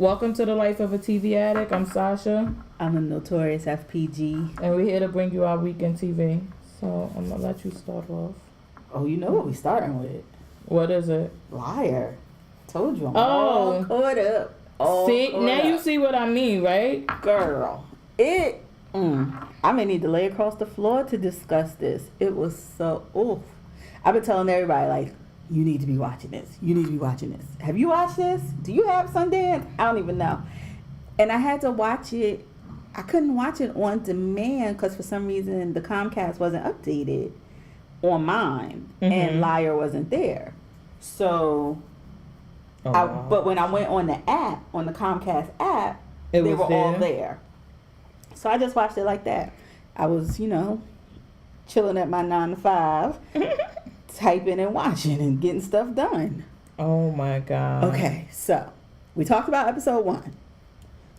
Welcome to the Life of a TV Addict. I'm Sasha. I'm a Notorious FPG. And we're here to bring you our weekend TV. So I'm going to let you start off. Oh, you know what we starting with? What is it? Liar. Told you I'm all caught up. Now you see what I mean, right? Girl. I may need to lay across the floor to discuss this. It was so, oof. I've been telling everybody, like, you need to be watching this. You need to be watching this. Have you watched this? Do you have Sundance? I don't even know. And I had to watch it. I couldn't watch it on demand because for some reason the Comcast wasn't updated on mine. Mm-hmm. And Liar wasn't there. So, but when I went on the app, on the Comcast app, they were all there. So I just watched it like that. I was, chilling at my 9 to 5. Typing and watching and getting stuff done. Oh my God. Okay, so we talked about episode 1.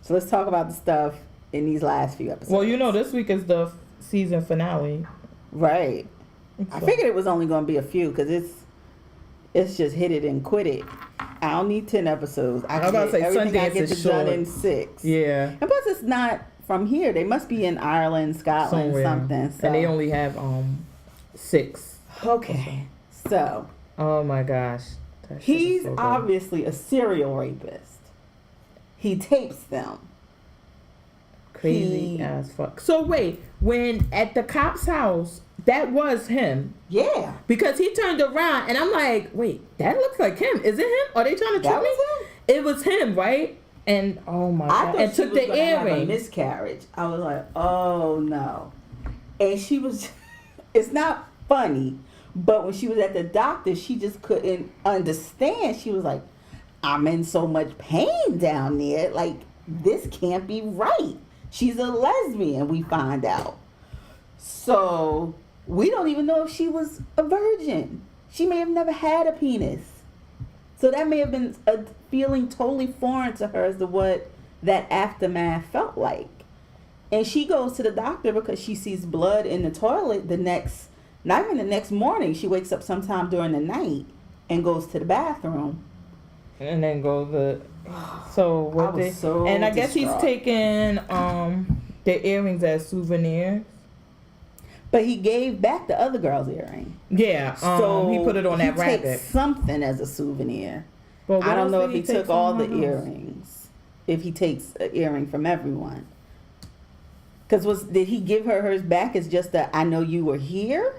So let's talk about the stuff in these last few episodes. Well, this week is the season finale. Right. So. I figured it was only going to be a few because it's just hit it and quit it. I don't need 10 episodes. I was about to say everything Sundance I get is done short. in 6. Yeah. And plus it's not from here. They must be in Ireland, Scotland, something. So. And they only have 6. Okay, so. Oh my gosh. He's so obviously a serial rapist. He tapes them. Crazy as fuck. So wait, when at the cop's house, that was him. Yeah. Because he turned around and I'm like, wait, that looks like him. Is it him? Are they trying to trick me? It was him, right? And oh my God. And took the earring. Have a miscarriage. I was like, oh no. And she was, it's not funny. But when she was at the doctor, she just couldn't understand. She was like, I'm in so much pain down there. Like, this can't be right. She's a lesbian, we find out. So, we don't even know if she was a virgin. She may have never had a penis. So that may have been a feeling totally foreign to her as to what that aftermath felt like. And she goes to the doctor because she sees blood in the toilet not even the next morning. She wakes up sometime during the night and goes to the bathroom. And then goes and I guess he's taking the earrings as souvenirs. But he gave back the other girl's earring. Yeah. So he put it on that rabbit. He takes something as a souvenir. But I don't know if he took all the earrings. If he takes an earring from everyone. Because did he give her hers back as just a I know you were here?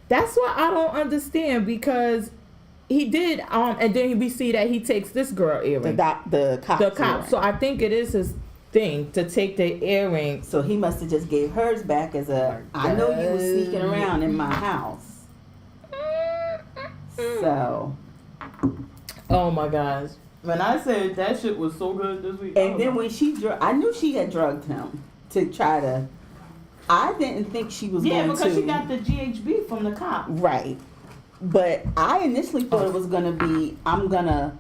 That's what I don't understand because he did, and then we see that he takes this girl earring. The cop. So I think it is his thing to take the earring. So he must have just gave hers back as I know you were sneaking around in my house. So. Oh my gosh. When I said that shit was so good this week. And then when I knew she had drugged him to try to. I didn't think she was going to. Yeah, because she got the GHB from the cop. Right. But I initially thought it was going to be, I'm going to,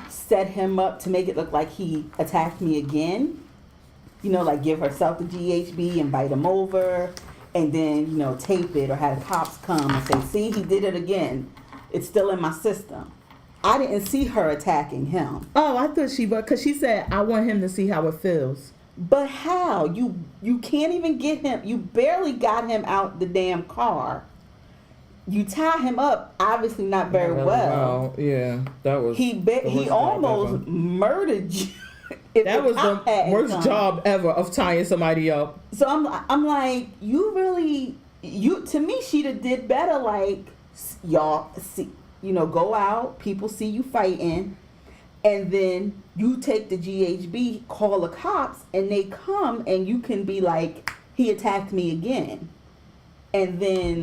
set him up to make it look like he attacked me again. Give herself the GHB, invite him over, and then, tape it or have the cops come and say, see, he did it again. It's still in my system. I didn't see her attacking him. Oh, I thought she was, because she said, I want him to see how it feels. But how? You can't even get him. You barely got him out the damn car. You tie him up, obviously not very well. Yeah, that was. He almost murdered you. That was the worst job ever of tying somebody up. So I'm like, you really, to me, she'd have did better. Like, y'all see, go out, people see you fighting. And then you take the GHB, call the cops, and they come, and you can be like, he attacked me again. And then,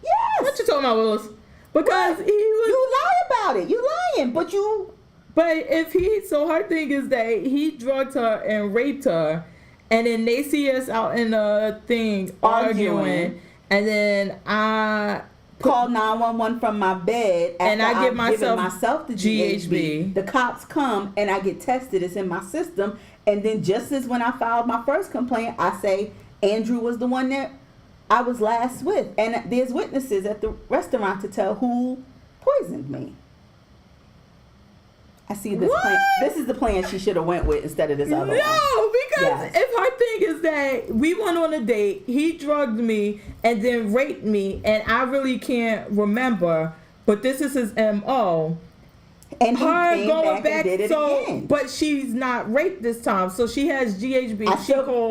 yes. What you talking about, Willis? Because he was. You lie about it. You lying, but you. But if so her thing is that he drugged her and raped her, and then they see us out in the thing arguing, and then I. Call 911 from my bed and I give myself the GHB. The cops come and I get tested. It's in my system. And then just as when I filed my first complaint, I say Andrew was the one that I was last with. And there's witnesses at the restaurant to tell who poisoned me. I see this What? plan. This is the plan she should have went with instead of this other one. No, because Yes. if her thing is that we went on a date, he drugged me and then raped me, and I really can't remember, but this is his MO. And he Her came going back and did it again. but she's not raped this time, so she has GHB.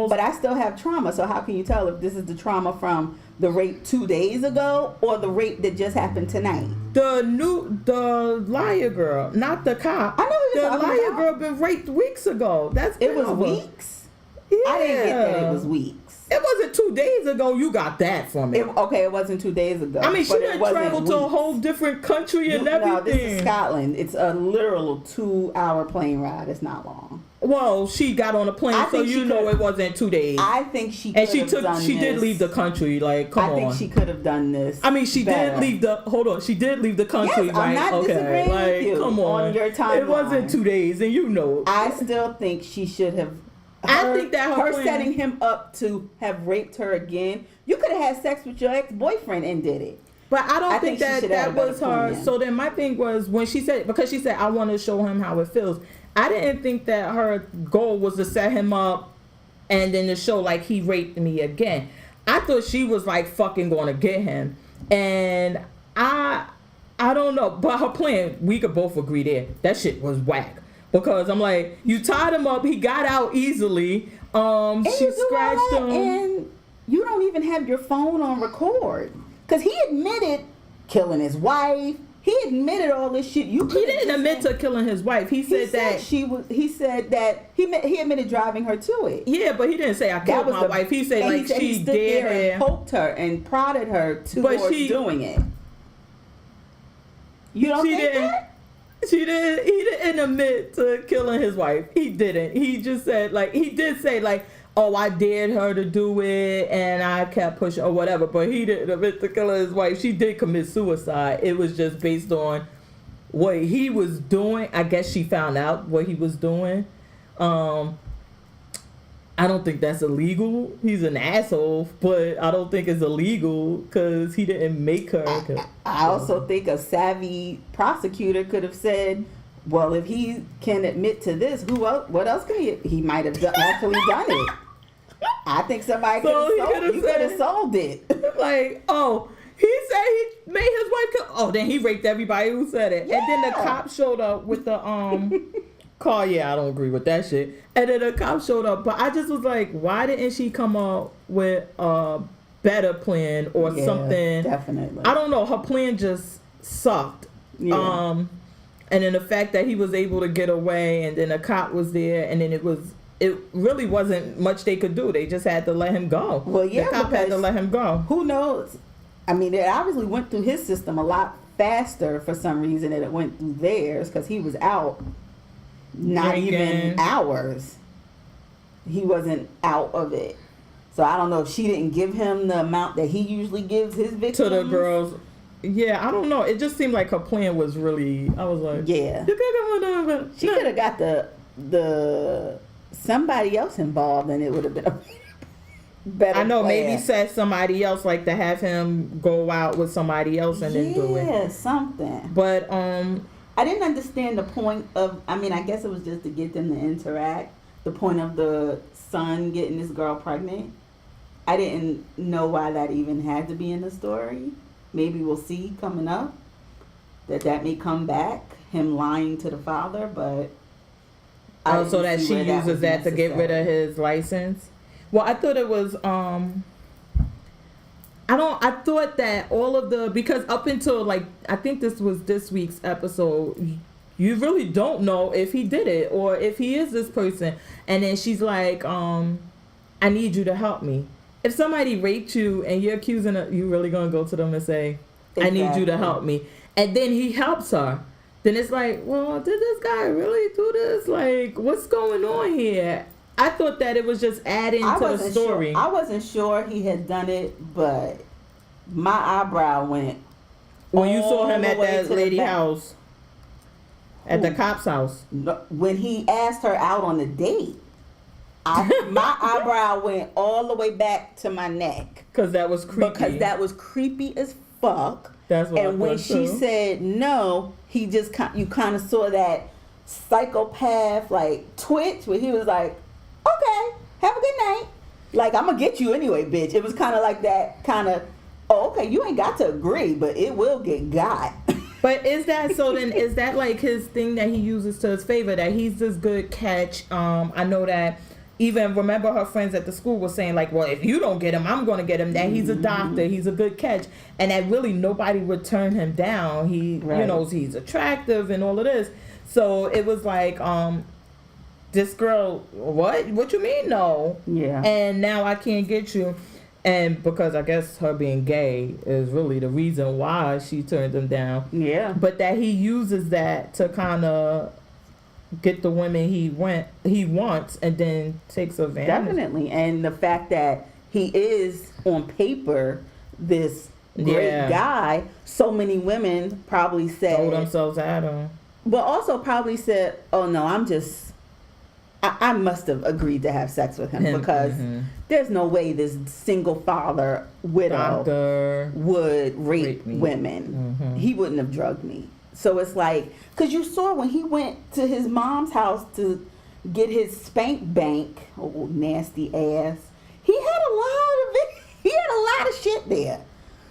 But I still have trauma, so how can you tell if this is the trauma from the rape 2 days ago or the rape that just happened tonight? the liar girl, not the cop. I know who you're the talking liar about. girl been raped weeks ago. It was weeks? Yeah. I didn't get that it was weeks. It wasn't 2 days ago. You got that from it. It wasn't 2 days ago. I mean, she but didn't it wasn't travel to a weeks. whole different country and everything. No, this is Scotland. It's a literal 2-hour plane ride. It's not long. Well, she got on a plane, I so think you she know could- it wasn't 2 days. I think she could and she have took. done She did this. leave the country. Like, come on. I think she could have done this. I mean, she better. did leave the. Hold on, she did leave the country, Yes, right? I'm not okay, disagreeing like, with you come on. your It timeline. wasn't 2 days, and you know. I still think she should have. I think that her plan- setting him up to have raped her again. You could have had sex with your ex-boyfriend and did it. But I don't I think think she that should have that had a was better her. plan. So then my thing was when she said, because she said I want to show him how it feels. I didn't think that her goal was to set him up and then to show like he raped me again. I thought she was like fucking going to get him, and I don't know. But her plan, we could both agree there, that shit was whack. Because I'm like, you tied him up, he got out easily. And She you do all scratched that, him. and you don't even have your phone on record because he admitted killing his wife. He admitted all this shit. He didn't admit to killing his wife. He said that He said that he admitted driving her to it. Yeah, but he didn't say I killed my wife. He said like he she stood there did and poked her and prodded her towards doing it. You don't think that? He didn't admit to killing his wife. He didn't. He just said like he did say like, oh, I dared her to do it and I kept pushing or whatever. But he didn't admit to killing his wife. She did commit suicide. It was just based on what he was doing. I guess she found out what he was doing. I don't think that's illegal. He's an asshole, but I don't think it's illegal because he didn't make her. I also think a savvy prosecutor could have said, well, if he can admit to this, what else can he might have actually done it. I think somebody could have sold it. Like, oh, he said he made his wife kill. Oh, then he raped everybody who said it. Yeah. And then the cop showed up with the car. Yeah, I don't agree with that shit. And then the cop showed up, but I just was like, why didn't she come up with a better plan or something? Definitely. I don't know. Her plan just sucked. Yeah. And then the fact that he was able to get away, and then the cop was there, and then it really wasn't much they could do. They just had to let him go. Well, yeah, the cop had to let him go. Who knows? I mean, it obviously went through his system a lot faster for some reason than it went through theirs because he was out. Not Drinking. Even hours. He wasn't out of it. So I don't know if she didn't give him the amount that he usually gives his victims. To the girls. Yeah, I don't know. It just seemed like her plan was really, I was like, yeah. She could have got the somebody else involved and it would have been a better I know, plan. maybe said somebody else, like to have him go out with somebody else and then do it. Yeah, something. But I didn't understand the point of, I mean, I guess it was just to get them to interact. The point of the son getting this girl pregnant. I didn't know why that even had to be in the story. Maybe we'll see coming up that may come back, him lying to the father, but... so that she uses that to get rid of his license? Well, I thought it was... I thought that all of the, because up until like, I think this was this week's episode, you really don't know if he did it or if he is this person. And then she's like, I need you to help me. If somebody raped you and you're accusing her, you really gonna go to them and say, I need you to help me. And then he helps her. Then it's like, well, did this guy really do this? Like, what's going on here? I thought that it was just adding to the story. I wasn't sure he had done it, but my eyebrow went. When you saw him at that lady house, at the cop's house. When he asked her out on a date, my eyebrow went all the way back to my neck. Because that was creepy. Because that was creepy as fuck. That's what and when she said no, he just, you kind of saw that psychopath like twitch where he was like, okay, have a good night. Like, I'm gonna get you anyway, bitch. It was kind of like that kind of, oh, okay, you ain't got to agree, but it will get got. But is that so? Then is that like his thing that he uses to his favor? That he's this good catch? I know that. Even remember her friends at the school were saying like, well, if you don't get him, I'm going to get him. That he's a doctor, he's a good catch, and that really nobody would turn him down. He, you know, he's attractive and all of this. So it was like, this girl, what you mean no? Yeah. And now I can't get you, and because I guess her being gay is really the reason why she turned him down. Yeah. But that he uses that to kind of get the women he wants and then takes advantage. Definitely. And the fact that he is on paper this great guy, so many women probably said, throw themselves at him, but also probably said, oh no, I must have agreed to have sex with him because there's no way this single father widow would rape women. He wouldn't have drugged me. So it's like, because you saw when he went to his mom's house to get his spank bank, oh, nasty ass, he had a lot of shit there.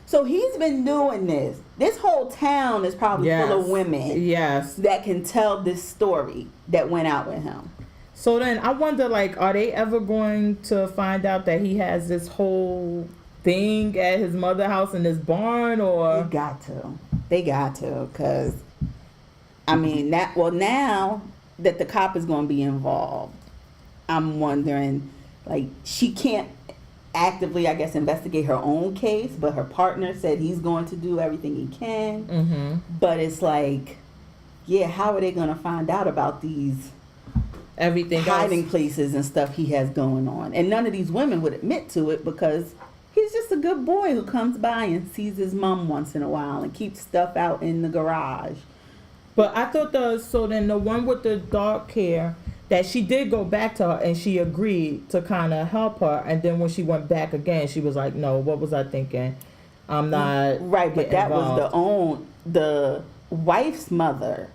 So he's been doing this. This whole town is probably full of women that can tell this story that went out with him. So then I wonder, like, are they ever going to find out that he has this whole thing at his mother's house in this barn, or? They got to, because, I mean, now that the cop is going to be involved, I'm wondering, like, she can't actively, I guess, investigate her own case, but her partner said he's going to do everything he can. But it's like, yeah, how are they going to find out about these hiding places and stuff he has going on? And none of these women would admit to it because he's just a good boy who comes by and sees his mom once in a while and keeps stuff out in the garage. But I thought the one with the dark hair, that she did go back to her and she agreed to kind of help her, and then when she went back again, she was like, no, what was I thinking? I'm not right. But that involved. was the wife's mother.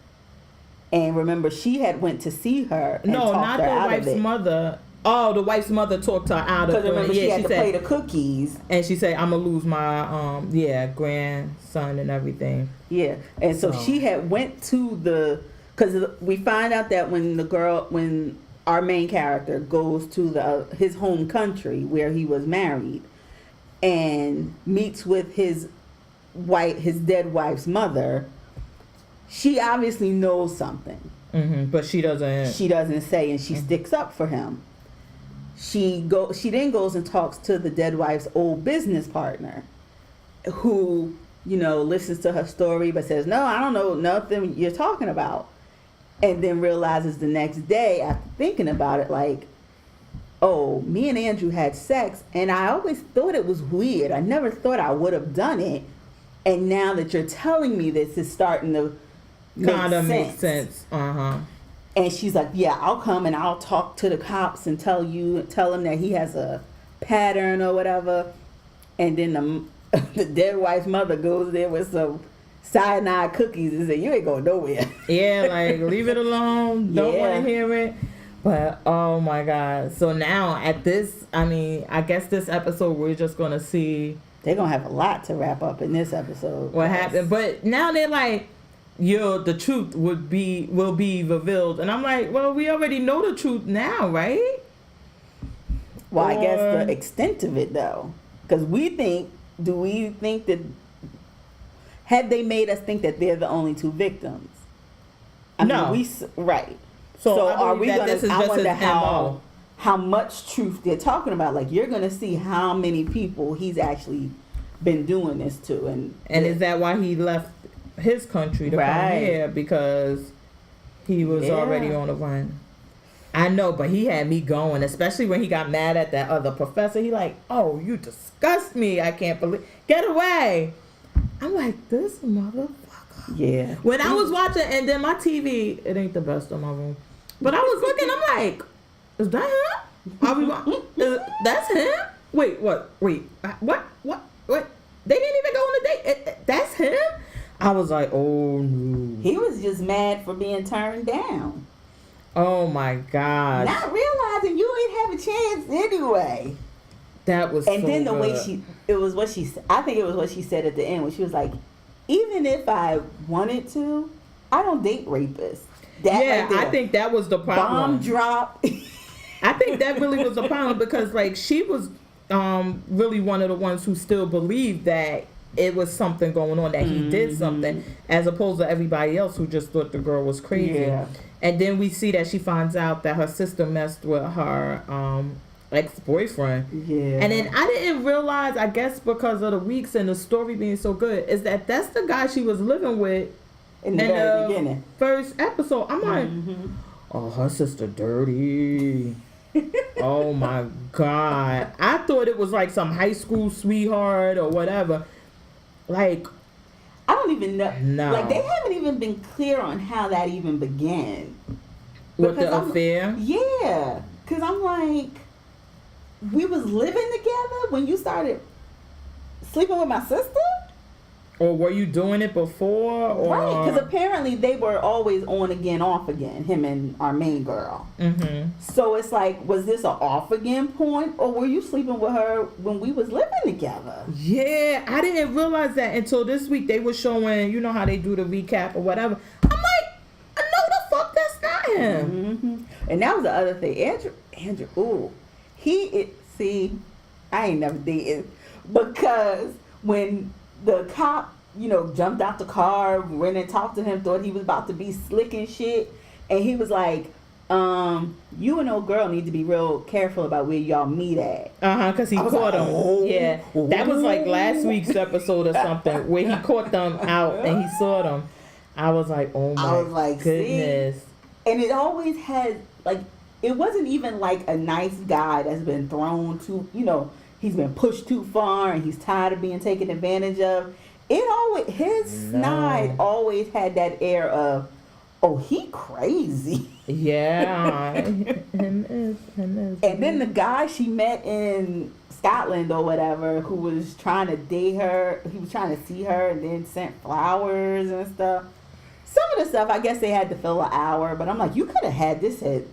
And remember, she had went to see her. And no, not the wife's mother. Oh, the wife's mother talked her out of it. Because remember, she had to play the cookies. And she said, I'm going to lose my, grandson and everything. Yeah. And so she had went to because we find out that when our main character goes to his home country where he was married and meets with his dead wife's mother, she obviously knows something. But she doesn't. She doesn't say, and she sticks up for him. She then goes and talks to the dead wife's old business partner, who, listens to her story but says, no, I don't know nothing you're talking about. And then realizes the next day after thinking about it, like, oh, me and Andrew had sex and I always thought it was weird. I never thought I would have done it. And now that you're telling me this, is starting to make sense. And she's like, yeah, I'll come and I'll talk to the cops and tell them that he has a pattern or whatever. And then the dead wife's mother goes there with some cyanide cookies and says, you ain't going nowhere. Yeah, like, leave it alone. Don't want to hear it. But, oh my God. So now at this, I guess this episode we're just going to see. They're going to have a lot to wrap up in this episode. What happened. But now they're like, the truth will be revealed. And I'm like, well, we already know the truth now, right? Well, I guess the extent of it, though. Because do we think that, had they made us think that they're the only two victims? No. Right. So are we going to, I wonder MO. how much truth they're talking about. Like, you're going to see how many people he's actually been doing this to. And is that why he left his country to come here? Because he was already on the run. I know, but he had me going, especially when he got mad at that other professor. He like, oh, you disgust me. I can't believe. Get away. I'm like, this motherfucker. Yeah. When I was watching, and then my TV, it ain't the best in my room, but I was looking, I'm like, is that him? Are we that's him? Wait, what? Wait, what? They didn't even go on a date. That's him? I was like, oh no. He was just mad for being turned down. Oh my gosh. Not realizing you ain't have a chance anyway. That was and so then the good. way I think it was what she said at the end when she was like, even if I wanted to, I don't date rapists. That yeah, right there, I think that was the problem. bomb drop. I think that really was the problem because like she was really one of the ones who still believed that it was something going on, that he did something, as opposed to everybody else who just thought the girl was crazy. Yeah. And then we see that she finds out that her sister messed with her ex-boyfriend. Yeah. And then I didn't realize, I guess because of the weeks and the story being so good, is that that's the guy she was living with in the very beginning. First episode. I'm like, oh, her sister dirty. Oh my God. I thought it was like some high school sweetheart or whatever. Like, I don't even know. No. Like, they haven't even been clear on how that even began. with the affair? Yeah. Because I'm like, we was living together when you started sleeping with my sister? Or were you doing it before? Or... Right, because apparently they were always on again, off again, him and our main girl. Mm-hmm. So it's like, was this an off again point, or were you sleeping with her when we was living together? Yeah, I didn't realize that until this week. They were showing, you know how they do the recap or whatever. I'm like, I know the fuck that's not him. Mm-hmm. And that was the other thing. Andrew, ooh, see, I ain't never dated, because when the cop, jumped out the car, went and talked to him, thought he was about to be slick and shit. And he was like, you and old girl need to be real careful about where y'all meet at. Because he caught him. Oh, yeah. That was like last week's episode or something, where he caught them out and he saw them. I was like, oh my goodness. See? And it always had, like, it wasn't even like a nice guy that's been thrown to, he's been pushed too far and he's tired of being taken advantage of. Snide always had that air of, oh, he crazy. Yeah. him is. And then the guy she met in Scotland or whatever, who was trying to date her, he was trying to see her and then sent flowers and stuff. Some of the stuff, I guess they had to fill an hour, but I'm like, you could have had this at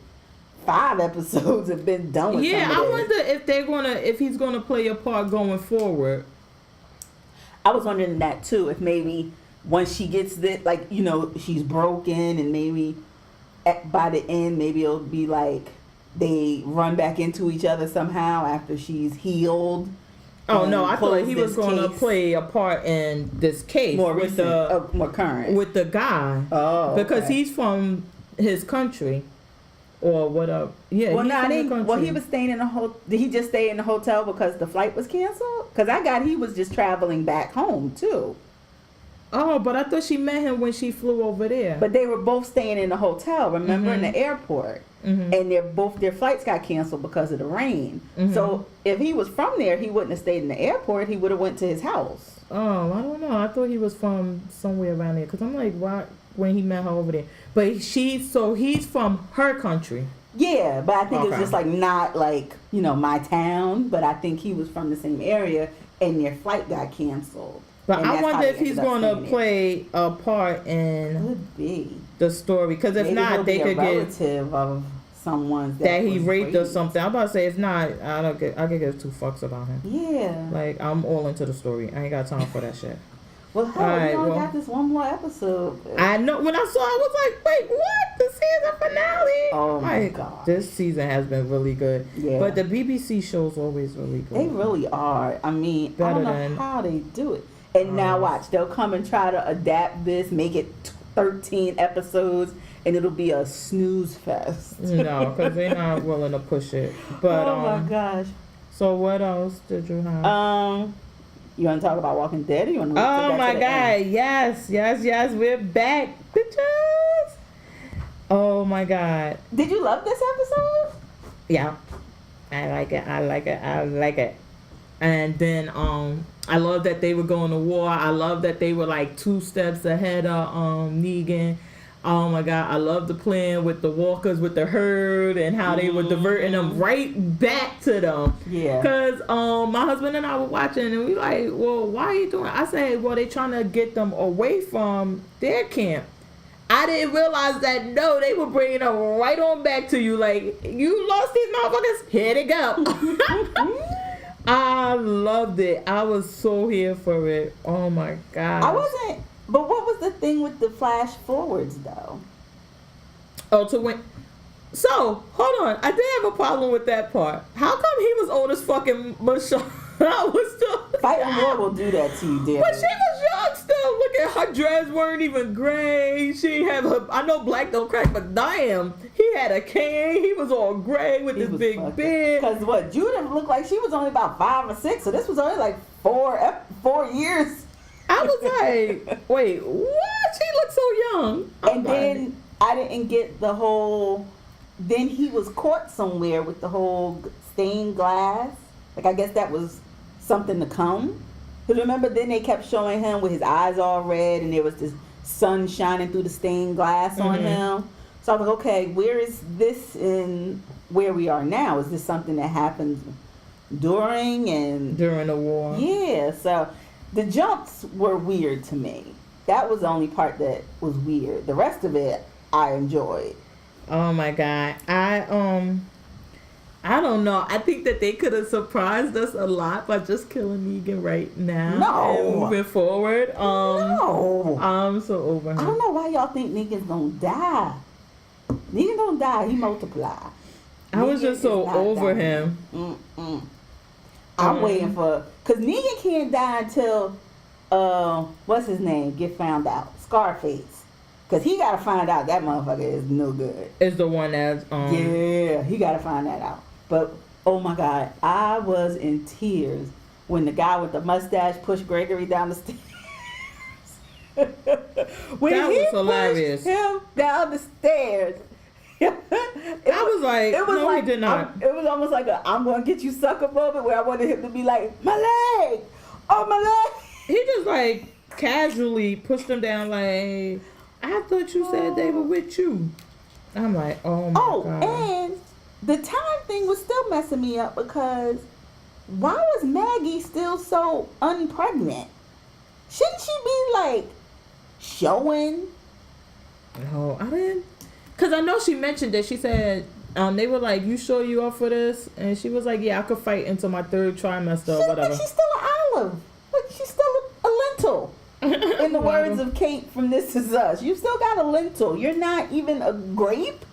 5 episodes and been done with. Yeah, I wonder if he's gonna play a part going forward. I was wondering that too, if maybe once she gets this, like, she's broken, and maybe by the end, maybe it'll be like they run back into each other somehow after she's healed. Oh no, I thought he was going to play a part in this case more recent, more current with the guy. Oh, because he's from his country. Or what up? Yeah. Well, he was staying in a hotel. Did he just stay in the hotel because the flight was canceled? Because he was just traveling back home too. Oh, but I thought she met him when she flew over there. But they were both staying in the hotel, remember, in the airport. Mm-hmm. And their flights got canceled because of the rain. Mm-hmm. So if he was from there, he wouldn't have stayed in the airport. He would have went to his house. Oh, I don't know. I thought he was from somewhere around there. Because I'm like, why? When he met her over there. But he's from her country. Yeah, but I think it was just like not like, my town, but I think he was from the same area and their flight got canceled. But I wonder if he's going to play a part in the story, because if not, they could get relative of someone that he raped or something. I'm about to say, if not, I could give 2 fucks about him. Yeah. Like, I'm all into the story. I ain't got time for that shit. Well, we only got this one more episode. I know. When I saw it, I was like, wait, what? The season finale? Oh, my God. This season has been really good. Yeah. But the BBC shows always really good. They really are. I mean, I don't know how they do it. And now watch. They'll come and try to adapt this, make it 13 episodes, and it'll be a snooze fest. No, because they're not willing to push it. But, oh, my gosh. So what else did you have? You want to talk about Walking Dead? Or you want to oh my God! Yes, we're back, bitches. Oh my God! Did you love this episode? Yeah, I like it. And then I love that they were going to war. I love that they were like 2 steps ahead of Negan. Oh my God, I love the plan with the walkers with the herd and how they were diverting them right back to them. Yeah. Cause my husband and I were watching and we like, well, why are you doing? I said, well, they trying to get them away from their camp. I didn't realize that. No, they were bringing them right on back to you. Like, you lost these motherfuckers. Here they go. I loved it. I was so here for it. Oh my God. I wasn't. But what was the thing with the flash forwards though? Oh, to win. So, hold on. I did have a problem with that part. How come he was old as fucking Michelle? I was still. Fight and War will do that to you, dear. But she was young still. Look at her dreads weren't even gray. She had her. I know black don't crack, but damn, he had a cane. He was all gray with his big beard. Because what Judith looked like, she was only about 5 or 6, so this was only like 4 years. I was like, wait, what? She looked so young. And then I didn't get the whole. Then he was caught somewhere with the whole stained glass. Like, I guess that was something to come. Because remember, then they kept showing him with his eyes all red, and there was this sun shining through the stained glass on him. So I was like, okay, where is this in where we are now? Is this something that happened during the war? Yeah. So the jumps were weird to me. That was the only part that was weird. The rest of it, I enjoyed. Oh my God. I don't know. I think that they could have surprised us a lot by just killing Negan right now. No. And moving forward. No. I'm so over him. I don't know why y'all think Negan's gonna die. Negan don't die. He multiply. I was just so over him. I'm waiting for, cause Negan can't die until what's his name get found out. Scarface. Cause he gotta find out that motherfucker is no good. Is the one that's yeah, he gotta find that out. But oh my God, I was in tears when the guy with the mustache pushed Gregory down the stairs. When that he was hilarious. pushed him down the stairs. I was like, no, he did not. It was almost like a "I'm gonna get you" sucker moment where I wanted him to be like, "My leg, oh my leg." He just like casually pushed him down. Like, I thought you said they were with you. I'm like, oh my God. And the time thing was still messing me up because why was Maggie still so unpregnant? Shouldn't she be like showing? No, I didn't. Cause I know she mentioned that. She said they were like, "You sure you up for this?" And she was like, "Yeah, I could fight until my 3rd trimester or whatever." But she's still an olive. But she's still a lentil. In the words of Kate from This Is Us, you still got a lentil. You're not even a grape.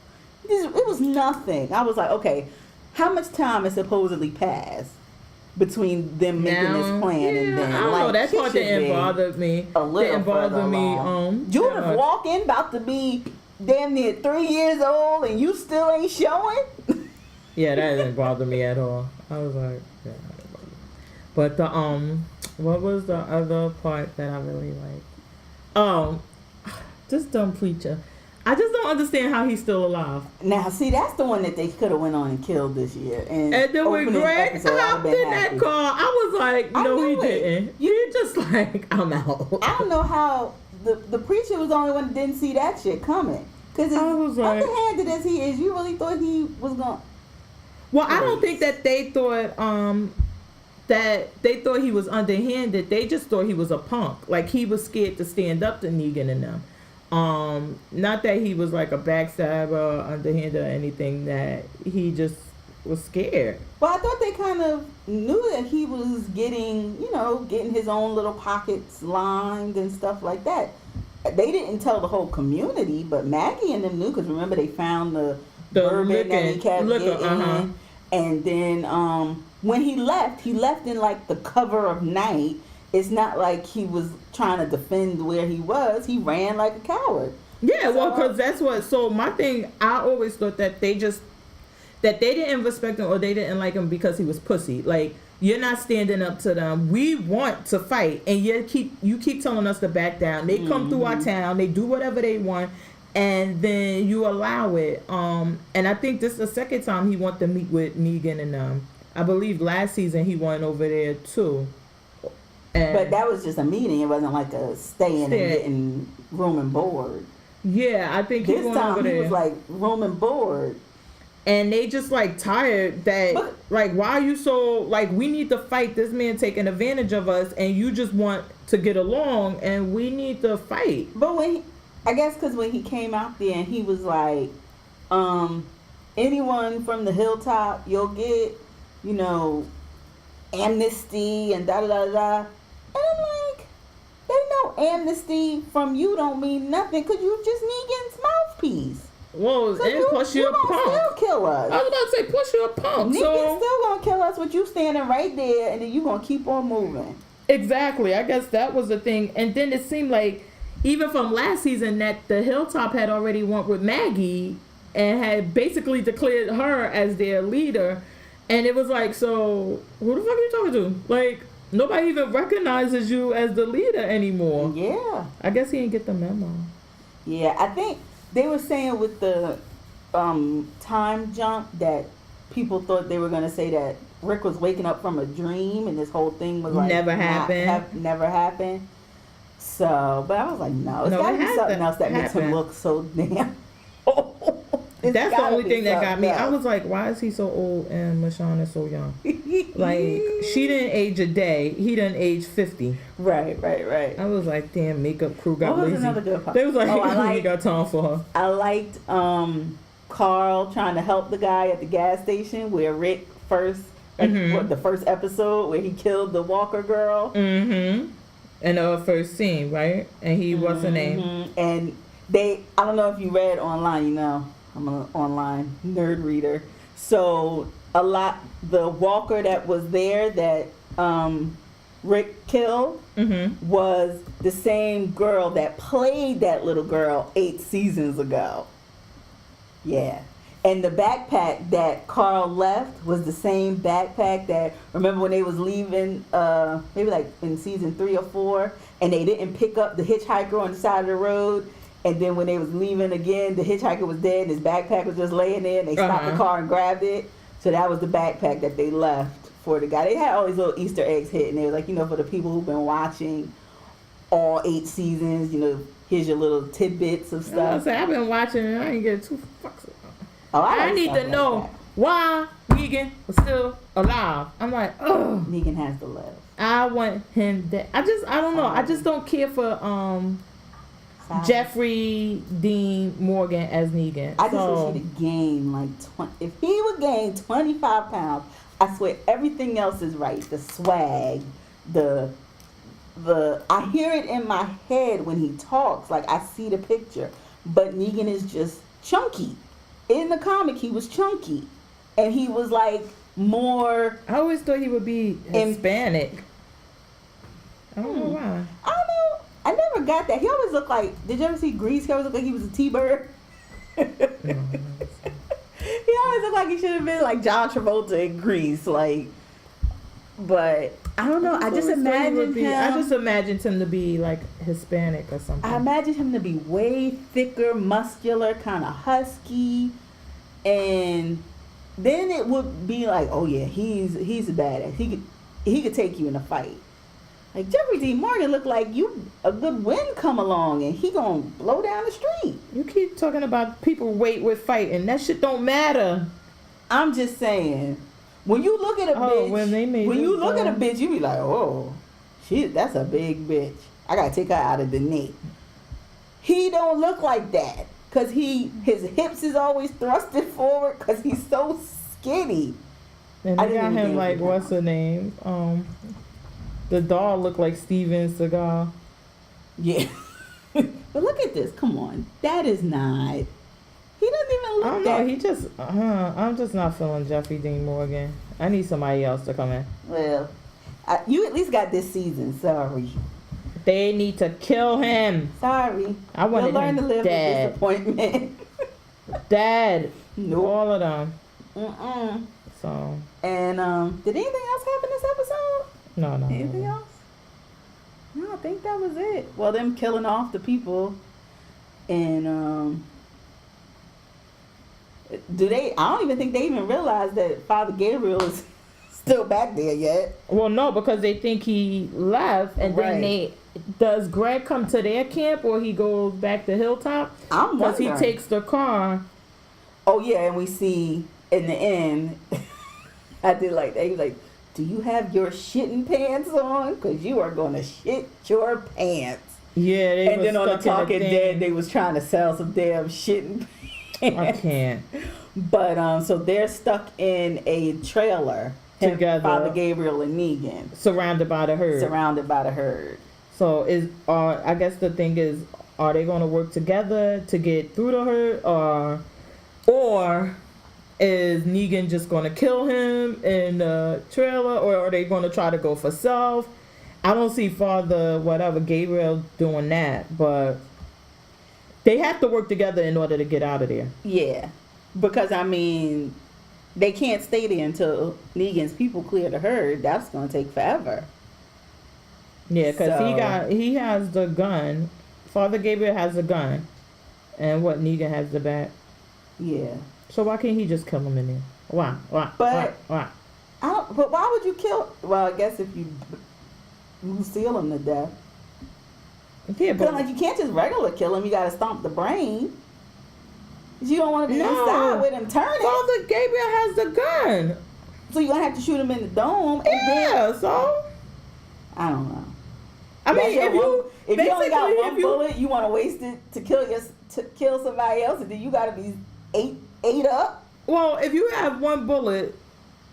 It was nothing. I was like, okay, how much time has supposedly passed between them making this plan and then? I don't know. That part didn't bother me. A little didn't bother me. Judith walk in about to be damn near 3 years old and you still ain't showing. Yeah, that didn't bother me at all. I was like, yeah, that didn't bother me. But the what was the other part that I really liked? This dumb preacher. I just don't understand how he's still alive. Now, see, that's the one that they could have went on and killed this year. And then when Greg hopped in that car, I was like, no, he didn't. You just like, I'm out. I don't know how the preacher was the only one that didn't see that shit coming. Because as underhanded as he is, you really thought he was going to... Well, I don't think that they thought... that he was underhanded. They just thought he was a punk. Like, he was scared to stand up to Negan and them. Not that he was like a backstabber, underhanded or anything, that he just was scared. Well, I thought they kind of knew that he was getting his own little pockets lined and stuff like that. They didn't tell the whole community, but Maggie and them knew, because remember they found the bourbon that he kept getting. And then when he left in like the cover of night. It's not like he was trying to defend where he was. He ran like a coward. Yeah, well, because that's what... So my thing, I always thought that they didn't respect him or they didn't like him because he was pussy. Like, you're not standing up to them. We want to fight. And you keep telling us to back down. They come through our town. They do whatever they want. And then you allow it. And I think this is the second time he wants to meet with Negan and them. I believe last season he went over there too. But that was just a meeting. It wasn't like a staying and getting room and board. Yeah, I think he's This going time over he there. was like room and board. And they just like tired that like, why are you so like, we need to fight this man taking advantage of us, and you just want to get along, and we need to fight. But I guess because when he came out there and he was like, anyone from the hilltop, you'll get, amnesty and da da da da. And I'm like, they know amnesty from you don't mean nothing because you just Negan's mouthpiece. Well, and plus you're a punk. Still kill us. I was about to say, plus you're a punk. Negan's still gonna kill us with you standing right there, and then you gonna keep on moving. Exactly. I guess that was the thing. And then it seemed like, even from last season, that the Hilltop had already went with Maggie and had basically declared her as their leader. And it was like, so who the fuck are you talking to? Like, nobody even recognizes you as the leader anymore. Yeah. I guess he didn't get the memo. Yeah, I think they were saying with the time jump that people thought they were going to say that Rick was waking up from a dream and this whole thing was like never happened. Never happened. So, but I was like, no, it's got to be something else that makes him look so damn old. That's the only thing that got me. I was like, why is he so old and Michonne is so young? Like, she didn't age a day. He didn't age 50. Right. I was like, damn, makeup crew got lazy. Another good part? They was like, we got time for her. I liked Carl trying to help the guy at the gas station where Rick the first episode where he killed the Walker girl. Mm-hmm. In the first scene, right? And he what's her name? And I don't know if you read online, I'm an online nerd reader. So the Walker that was there that Rick killed was the same girl that played that little girl 8 seasons ago. Yeah. And the backpack that Carl left was the same backpack that, remember when they was leaving, maybe like in season 3 or 4, and they didn't pick up the hitchhiker on the side of the road, and then when they was leaving again, the hitchhiker was dead and his backpack was just laying there, and they stopped the car and grabbed it. So that was the backpack that they left for the guy. They had all these little Easter eggs hidden. They were like, for the people who've been watching all 8 seasons, here's your little tidbits of stuff. I've been watching and I ain't get 2 fucks. Oh, I need to know why Negan was still alive. I'm like, ugh. Negan has to live. I want him dead. I don't know. I just don't care for Jeffrey Dean Morgan as Negan. I just wish he'd gain like 20. If he would gain 25 pounds, I swear everything else is right. The swag, I hear it in my head when he talks. Like I see the picture, but Negan is just chunky. In the comic, he was chunky, and he was like more. I always thought he would be Hispanic. I don't know why. I don't know. I never got that. He always looked like. Did you ever see Grease? He always looked like he was a T-bird. He always looked like he should have been like John Travolta in Grease, like. But I don't know. I just imagined him. I just imagined him to be like Hispanic or something. I imagined him to be way thicker, muscular, kind of husky, and then it would be like, oh yeah, he's a badass. He could take you in a fight. Like Jeffrey Dean Morgan looked like a good wind come along and he gonna blow down the street. You keep talking about people weight with fighting. That shit don't matter. I'm just saying. When you look at a bitch, you be like, oh, that's a big bitch. I gotta take her out of the net. He don't look like that because his hips is always thrusted forward because he's so skinny. And they got him like, what's her name? The doll looked like Steven Seagal. Yeah. But look at this. Come on. That is not. He doesn't even look. I don't know. He just. I'm just not feeling Jeffrey Dean Morgan. I need somebody else to come in. Well, you at least got this season. Sorry. They need to kill him. Sorry. I wanted him learn to live with disappointment. Dead. Nope. All of them. So. And did anything else happen this episode? No. Anything else? No, I think that was it. Well, them killing off the people, and I don't even think they even realized that Father Gabriel is still back there yet. Well, no, because they think he left, and then does Greg come to their camp or he goes back to Hilltop? I'm Because he wondering. takes the car. Oh yeah, and we see in the end, I did like that. He was like, "Do you have your shitting pants on? Because you are gonna shit your pants." Yeah, they And was then on the stuck in Talking thing. Dead, they was trying to sell some damn shitting pants. I can't. But so they're stuck in a trailer Together. Father Gabriel and Negan, Surrounded by the herd. surrounded by the herd. So I guess the thing is, are they going to work together to get through the herd, or is Negan just going to kill him in the trailer, or are they going to try to go for self? I don't see Father Gabriel doing that, but they have to work together in order to get out of there. Yeah, because I mean, they can't stay there until Negan's people clear the herd. That's gonna take forever. Yeah, because So- he has the gun. Father Gabriel has the gun, and Negan has the bat. Yeah, So why can't he just kill him in there? Why? But- Why? I don't. But why would you kill? Well, I guess if you seal him to death. Yeah, Because but like you can't just regular kill him. You gotta stomp the brain. You don't want to be No. inside with him turning. Father Gabriel has the gun. So you're gonna have to shoot him in the dome. And then, Yeah, so I don't know. I mean, That's your if you one- if you only got basically, one if you- bullet, you want to waste it to kill somebody else, and then you got to be eight up. well, if you have one bullet,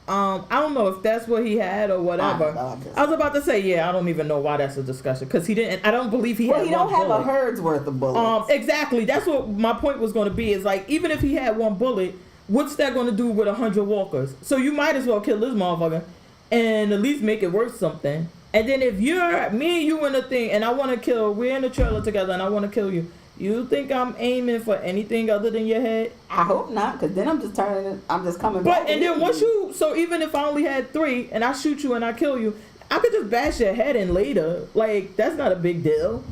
I don't know if that's what he had or whatever. I don't know, I'm just- I was about to say, yeah, I don't even know why that's a discussion because he didn't. I don't believe he Well, had he one don't have bullet. a herd's worth of bullets. Exactly. That's what my point was going to be. Is like even if he had one bullet, what's that going to do with 100 walkers? So you might as well kill this motherfucker, and at least make it worth something. And then if you're me and you in a thing, and I want to kill, we're in the trailer together, and I want to kill you. You think I'm aiming for anything other than your head? I hope not, because then I'm just coming back. But and then once so even if I only had 3 and I shoot you and I kill you, I could just bash your head in later. Like that's not a big deal.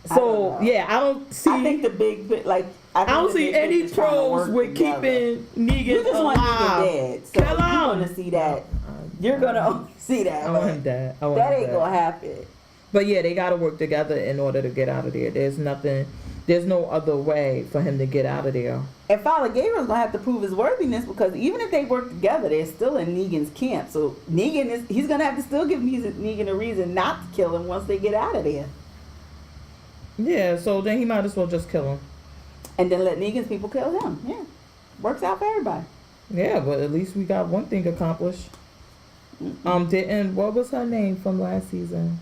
I So don't know. yeah, I don't see. I think the big bit, like I don't see any pros with keeping Negan You just want alive. Negan dead, so Kill you're him. gonna see that. You're gonna only see that. I want him dead. I want That him ain't dead. gonna happen. But yeah, they gotta work together in order to get out of there. There's no other way for him to get out of there. And Father Gabriel's gonna have to prove his worthiness because even if they work together, they're still in Negan's camp. So he's gonna have to still give Negan a reason not to kill him once they get out of there, Yeah, so then he might as well just kill him. and then let Negan's people kill him. Yeah, works out for everybody. Yeah, but at least we got one thing accomplished. What was her name from last season?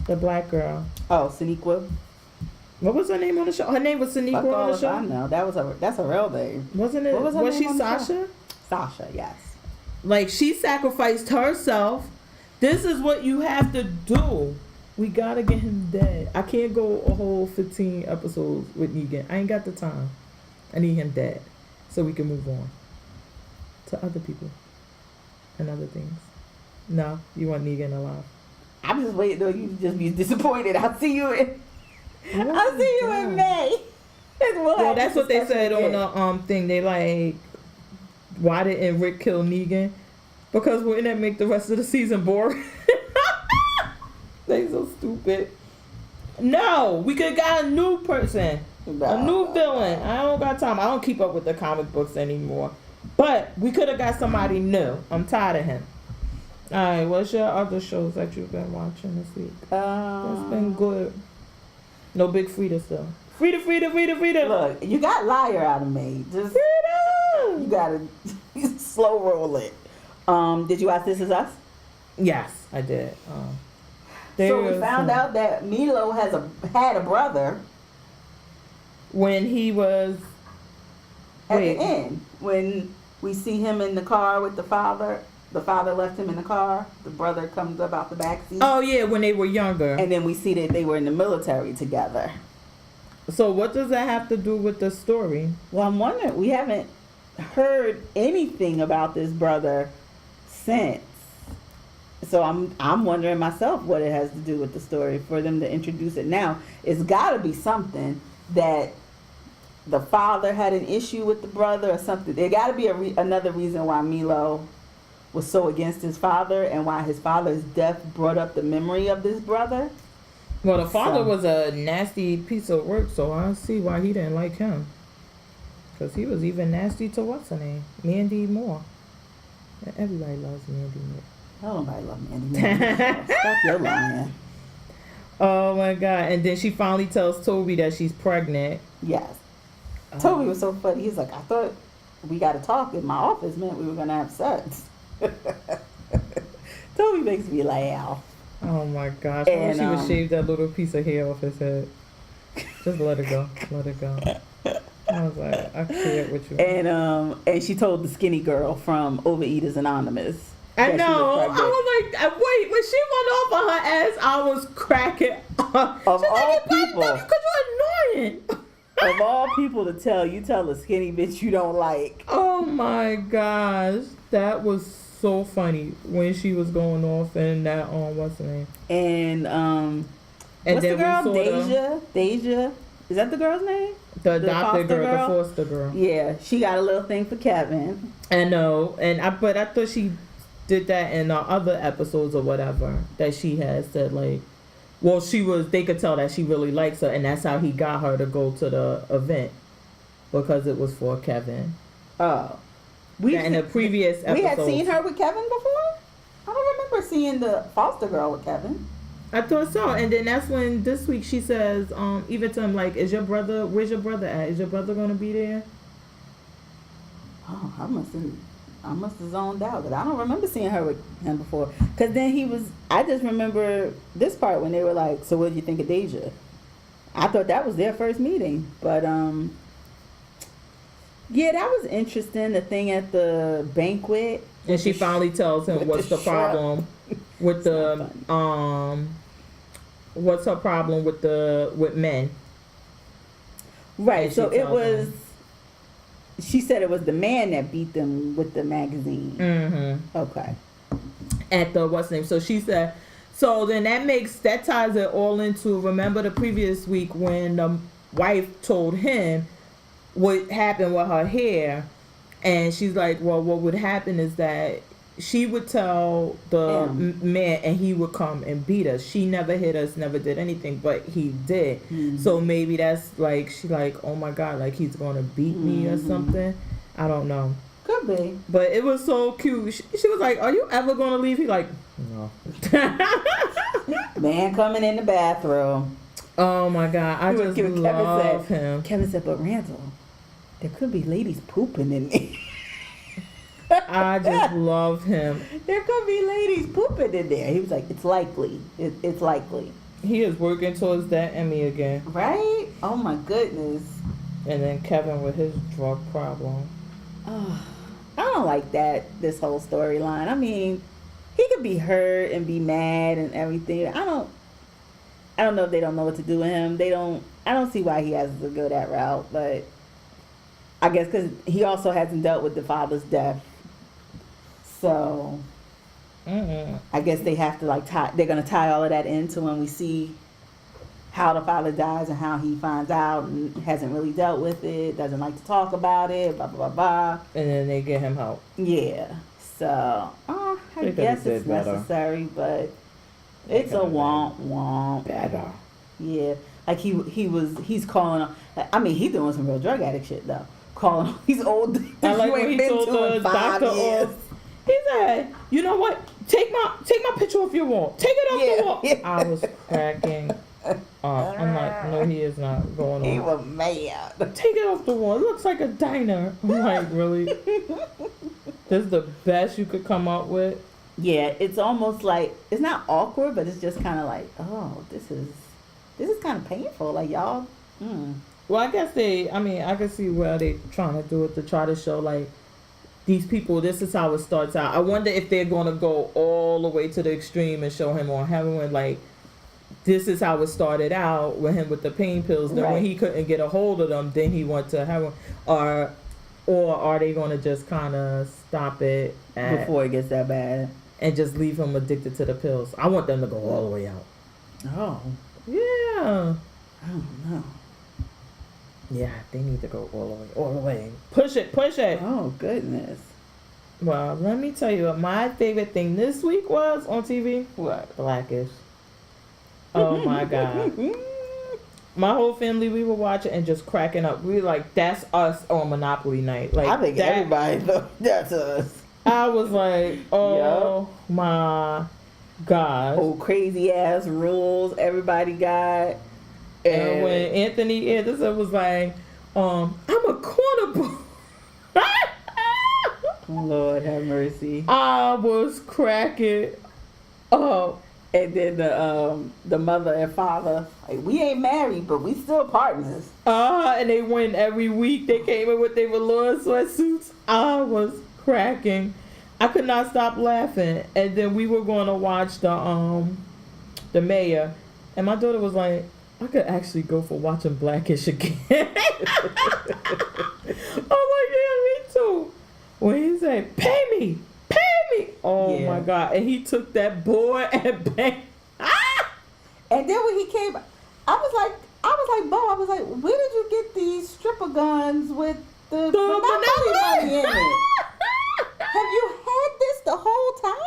The black girl. Oh, Saniqua. What was her name on the show? Her name was Fuck Saniqua on all the if I show. know. That's her real name. Wasn't it? What was her Was name she on the show? Sasha? Sasha, yes. Like she sacrificed herself. This is what you have to do. We gotta get him dead. I can't go a whole 15 episodes with Negan. I ain't got the time. I need him dead so we can move on to other people and other things. No, you want Negan alive. I'm just waiting though. You just be disappointed. I'll see you in God. May. Well, that's what they said on the thing. They like, why didn't Rick kill Negan? Because wouldn't that make the rest of the season boring? They so stupid. No, we could have got a new person, a new villain. I don't got time. I don't keep up with the comic books anymore. But we could have got somebody new. I'm tired of him. All right, what's your other shows that you've been watching this week? That's been good. No Big Frida still. Frida. Look, you got Liar out of me. Just Frida! you gotta slow roll it. Did you watch This Is Us? Yes, I did. So we found out that Milo had a brother when he was at the end. When we see him in the car with the father left him in the car. The brother comes up out the back seat. Oh yeah, when they were younger. And then we see that they were in the military together. So what does that have to do with the story? Well, I'm wondering. We haven't heard anything about this brother since. So I'm wondering myself what it has to do with the story for them to introduce it now. It's got to be something that the father had an issue with the brother or something. There got to be another reason why Milo was so against his father and why his father's death brought up the memory of this brother. Well, the father was a nasty piece of work, so I see why he didn't like him. Because he was even nasty to what's her name? Mandy Moore. Everybody loves Mandy Moore. Nobody loves Mandy Moore. Stop your lying. Oh my God. And then she finally tells Toby that she's pregnant. Yes. Toby was so funny. He's like, I thought we got to talk in my office meant we were going to have sex. Toby makes me laugh. Oh my gosh. I wish he would shave that little piece of hair off his head. Just let it go. Let it go. I was like, I can't with you. And she told the skinny girl from Overeaters Anonymous. I know. I was like, wait, when she went off on her ass, I was cracking up. Of She's all like, people. Because you're annoying. Of all people to tell, you tell a skinny bitch you don't like. Oh my gosh. That was so funny when she was going off and that what's her name? And what's the girl? Deja? Is that the girl's name? The adopted girl, the foster girl. Yeah, she got a little thing for Kevin. I know, but I thought she did that in other episodes or whatever that she has said like, well, they could tell that she really likes her, and that's how he got her to go to the event because it was for Kevin. Oh, in the previous episode, we had seen her with Kevin before. I don't remember seeing the foster girl with Kevin. I thought so, and then that's when this week she says, even to him like, where's your brother at? Is your brother gonna be there? Oh, I must have zoned out, because I don't remember seeing her with him before. Because then I just remember this part when they were like, so what did you think of Deja? I thought that was their first meeting, but yeah, that was interesting. The thing at the banquet, and she finally tells him what's the problem with the what's her problem with men. Right. So it was. She said it was the man that beat them with the magazine. Mm-hmm. Okay. At the what's name? So she said. So then that ties it all into. Remember the previous week when the wife told him what happened with her hair, and she's like, well, what would happen is that she would tell the man and he would come and beat us. She never hit us, never did anything, but he did. Mm-hmm. So maybe that's like, she like, oh my God, like he's going to beat me or something. I don't know. Could be. But it was so cute. She was like, are you ever going to leave? He like, no. Man coming in the bathroom. Oh my God. I just love him. Kevin said, but Randall, there could be ladies pooping in there. I just love him. There could be ladies pooping in there. He was like, it's likely. It's likely. He is working towards that Emmy again. Right? Oh my goodness. And then Kevin with his drug problem. Oh, I don't like this whole storyline. I mean, he could be hurt and be mad and everything. I don't know if they don't know what to do with him. I don't see why he has to go that route, but I guess because he also hasn't dealt with the father's death. So, I guess they have to they're going to tie all of that into when we see how the father dies and how he finds out and hasn't really dealt with it, doesn't like to talk about it, blah, blah, blah, blah. And then they get him help. Yeah. So, I guess it's necessary, but it's a womp. Better. Yeah. Like he's calling, I mean, he's doing some real drug addict shit though. Calling these old dudes I like you when ain't he been told to in 5 years. He said, you know what? Take my picture off your wall. Take it off the wall. Yeah. I was cracking up. I'm like, no, he is not going on. He was mad. Take it off the wall. It looks like a diner. I'm like, really? This is the best you could come up with? Yeah, it's almost like, it's not awkward, but it's just kind of like, oh, this is kind of painful. Like, y'all. Well, I guess I can see where they trying to do it to try to show, like, these people, this is how it starts out. I wonder if they're going to go all the way to the extreme and show him on heroin, like, this is how it started out with him with the pain pills. Then when he couldn't get a hold of them, then he went to heroin. Or are they going to just kind of stop it before it gets that bad and just leave him addicted to the pills? I want them to go all the way out. Oh. Yeah. I don't know. Yeah, they need to go all the way. Push it. Oh, goodness. Well, let me tell you what my favorite thing this week was on TV. What? Blackish. Oh my God. My whole family, we were watching and just cracking up. We were like, that's us on Monopoly night. Like, I think that, everybody knows that's us. I was like, oh my God. Oh, crazy ass rules everybody got. And when Anthony Anderson was like, I'm a corner boy. Lord have mercy. I was cracking up. And then the mother and father, like, we ain't married, but we still partners. And they win every week. They came in with their velour sweatsuits. I was cracking. I could not stop laughing. And then we were going to watch the mayor, and my daughter was like, I could actually go for watching Blackish again. I'm like, yeah, me too. When he said, pay me. Oh my God. And he took that board and bang. And then when he came, I was like, where did you get these stripper guns with the Monopoly money in it? Have you had this the whole time?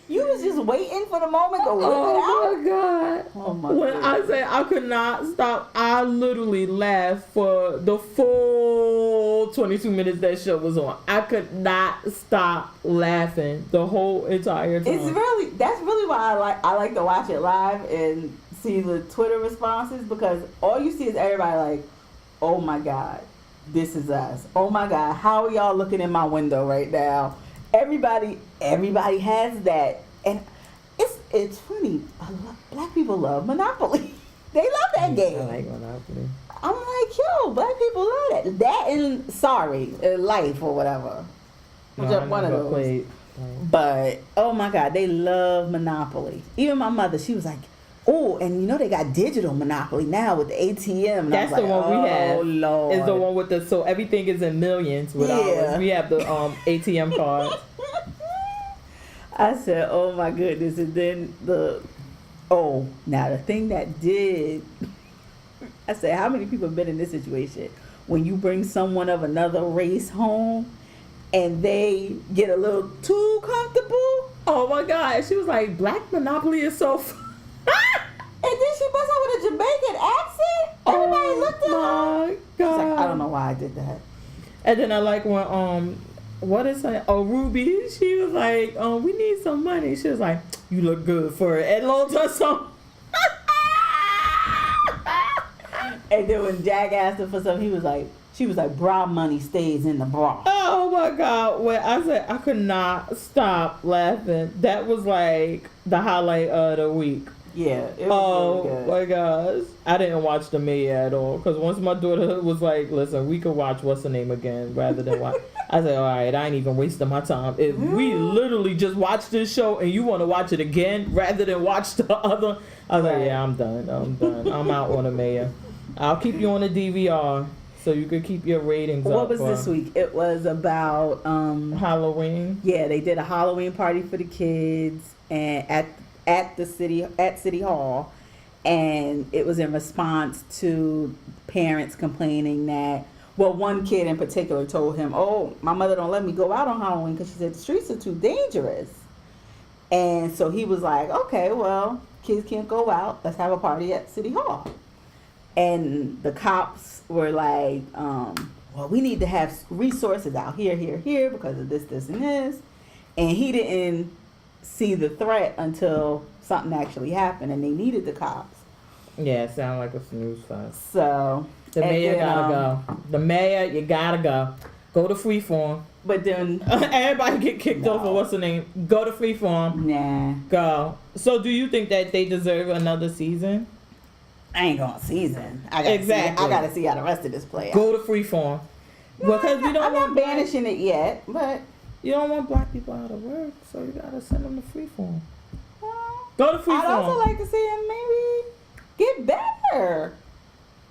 You was just waiting for the moment to whip it out? Oh my God. Oh my When God. I say I could not stop, I literally laughed for the full 22 minutes that show was on. I could not stop laughing the whole entire time. That's really why I like to watch it live and see the Twitter responses, because all you see is everybody like, oh my God, this is us. Oh my God, how are y'all looking in my window right now? Everybody has that, and it's funny. Black people love Monopoly. They love that game. I like Monopoly. I'm like, yo, black people love that. That and Life or whatever. One of those. Played. But oh my God, they love Monopoly. Even my mother, she was like, oh, and you know they got digital Monopoly now with the ATM. And That's I was the like, one we have. Oh Lord, is the one with the, so everything is in millions with ours. We have the ATM cards. I said, oh my goodness. And then now the thing that did, I said, how many people have been in this situation when you bring someone of another race home and they get a little too comfortable? Oh my God. She was like, Black Monopoly is so fun. And then she busts out with a Jamaican accent. Everybody looked at her. My God. She's like, I don't know why I did that. And then I like when what is her? Oh, Ruby. She was like, we need some money. She was like, you look good for it. And loaned her some. And then when Jack asked her for something, she was like, bra money stays in the bra. Oh my God. When I said I could not stop laughing. That was like the highlight of the week. Yeah, it was really good. My gosh. I didn't watch the Mayor at all. Because once my daughter was like, listen, we could watch What's the Name again rather than watch. I said, all right, I ain't even wasting my time. If we literally just watch this show and you want to watch it again rather than watch the other, I was like, yeah, I'm done. I'm out on the Mayor. I'll keep you on the DVR so you could keep your ratings up. What was this week? It was about Halloween. Yeah, they did a Halloween party for the kids and at City Hall, and it was in response to parents complaining that, well, one kid in particular told him, oh, my mother don't let me go out on Halloween because she said the streets are too dangerous. And so he was like, okay, well, kids can't go out, let's have a party at City Hall. And the cops were like, well, we need to have resources out here because of this and this. And he didn't see the threat until something actually happened, and they needed the cops. Yeah, it sounded like a snooze fest. So the mayor gotta go. The mayor, you gotta go. Go to Freeform. But then everybody get kicked off of what's the name? Go to Freeform. Nah. Go. So do you think that they deserve another season? I ain't going season. I gotta see how the rest of this play out. Go to Freeform. No, I'm not banishing it yet, but you don't want black people out of work, so you gotta send them to Freeform. Go to Freeform. I'd also like to see him maybe get better.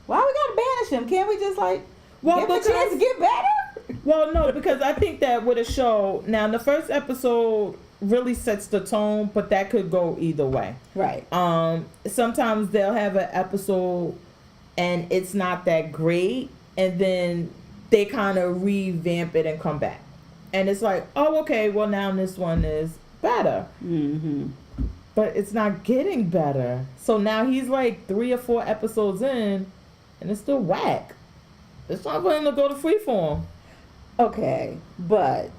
Why we gotta banish him? Can't we just give him a chance to get better? Well, no, because I think that with a show, now the first episode really sets the tone, but that could go either way. Right. Sometimes they'll have an episode and it's not that great, and then they kind of revamp it and come back. and it's like, oh, okay, well now this one is better. Mm-hmm. But it's not getting better. So now he's like 3 or 4 episodes in, and it's still whack. It's not going to go to Freeform. Okay, but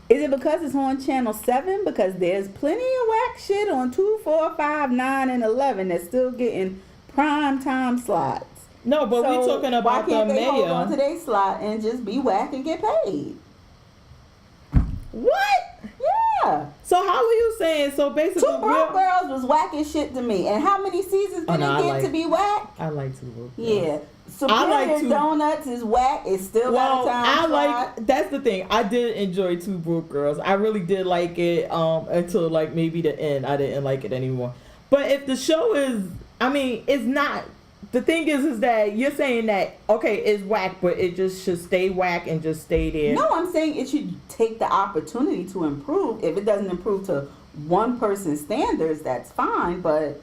is it because it's on channel 7? Because there's plenty of whack shit on 2, 4, 5, 9, and 11 that's still getting prime time slots. No, but we're talking about why can't the they hold mayor. on to their slot and just be whack and get paid? What? Yeah. So how are you saying? So basically, Two Broke Girls was whack as shit to me. And how many seasons did it get to be whack? I like Two Broke Girls. Yeah. Superior Donuts is whack. It's still got a time slot. That's the thing. I did enjoy Two Broke Girls. I really did like it until like maybe the end. I didn't like it anymore. But if the show is, I mean, it's not. The thing is that you're saying that, okay, it's whack, but it just should stay whack and just stay there. No, I'm saying it should take the opportunity to improve. If it doesn't improve to one person's standards, that's fine. But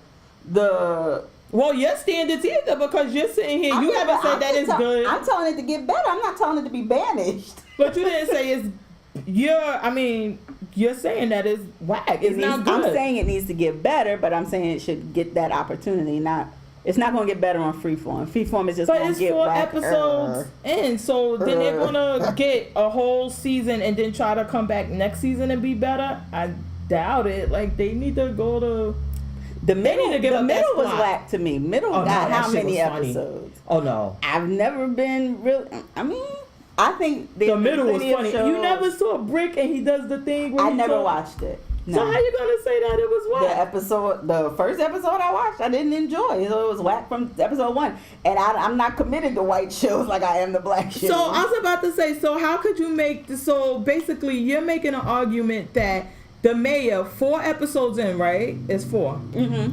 well, your standards either, because you're sitting here. You haven't said that it's good. I'm telling it to get better. I'm not telling it to be banished. But you didn't say it's. You're saying that it's whack. It's not good. I'm saying it needs to get better, but I'm saying it should get that opportunity. It's not going to get better on Freeform. Freeform is just going to get whack. But it's 4 episodes in, so then they're going to get a whole season and then try to come back next season and be better. I doubt it. Like, they need to go to. The middle was whack to me. Middle got how many episodes? Oh no, I've never been real. I mean, I think the middle was funny. You never saw Brick and he does the thing. Where I never watched it. No. So how you gonna say that it was whack? The first episode I watched, I didn't enjoy. So it was whack from episode 1. And I'm not committed to white shows like I am the black shows. So I was about to say, so how could you make so basically you're making an argument that the mayor 4 episodes in, right? It's 4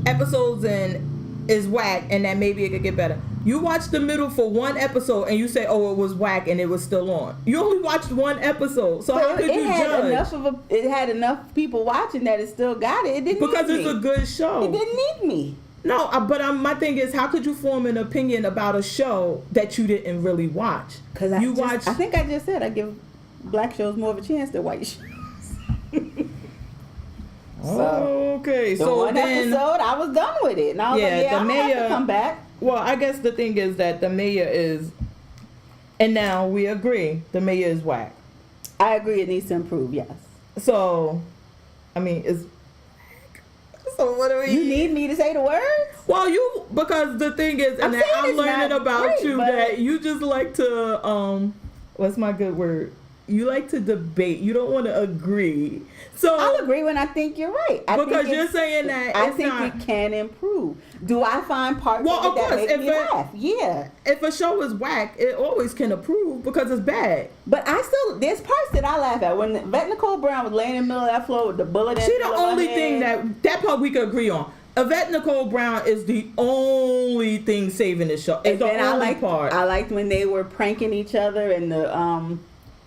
episodes in is whack, and that maybe it could get better. You watched the middle for 1 episode, and you say, "Oh, it was whack," and it was still on. You only watched 1 episode, so how could you judge? It had enough people watching that it still got it. It didn't because need it's a good show. It didn't need me. No, but my thing is, how could you form an opinion about a show that you didn't really watch? Because I think I just said I give black shows more of a chance than white shows. Okay, so one episode, I was done with it, and I was like, "Yeah, I'm gonna have to come back." Well, I guess the thing is that the mayor is, and now we agree, the mayor is whack. I agree, it needs to improve. Yes. So, I mean, so what do we? You need me to say the words? Well, because the thing is, and I'm learning about you that you just like to what's my good word? You like to debate. You don't want to agree. So I'll agree when I think you're right. Because you're saying that I think it can improve. Do I find parts of it that make me laugh? Yeah. If a show is whack, it always can improve because it's bad. But there's parts that I laugh at. When Yvette Nicole Brown was laying in the middle of that floor with the bullet in She the only thing that part we could agree on. Yvette Nicole Brown is the only thing saving this show. It's the only part. I liked when they were pranking each other and the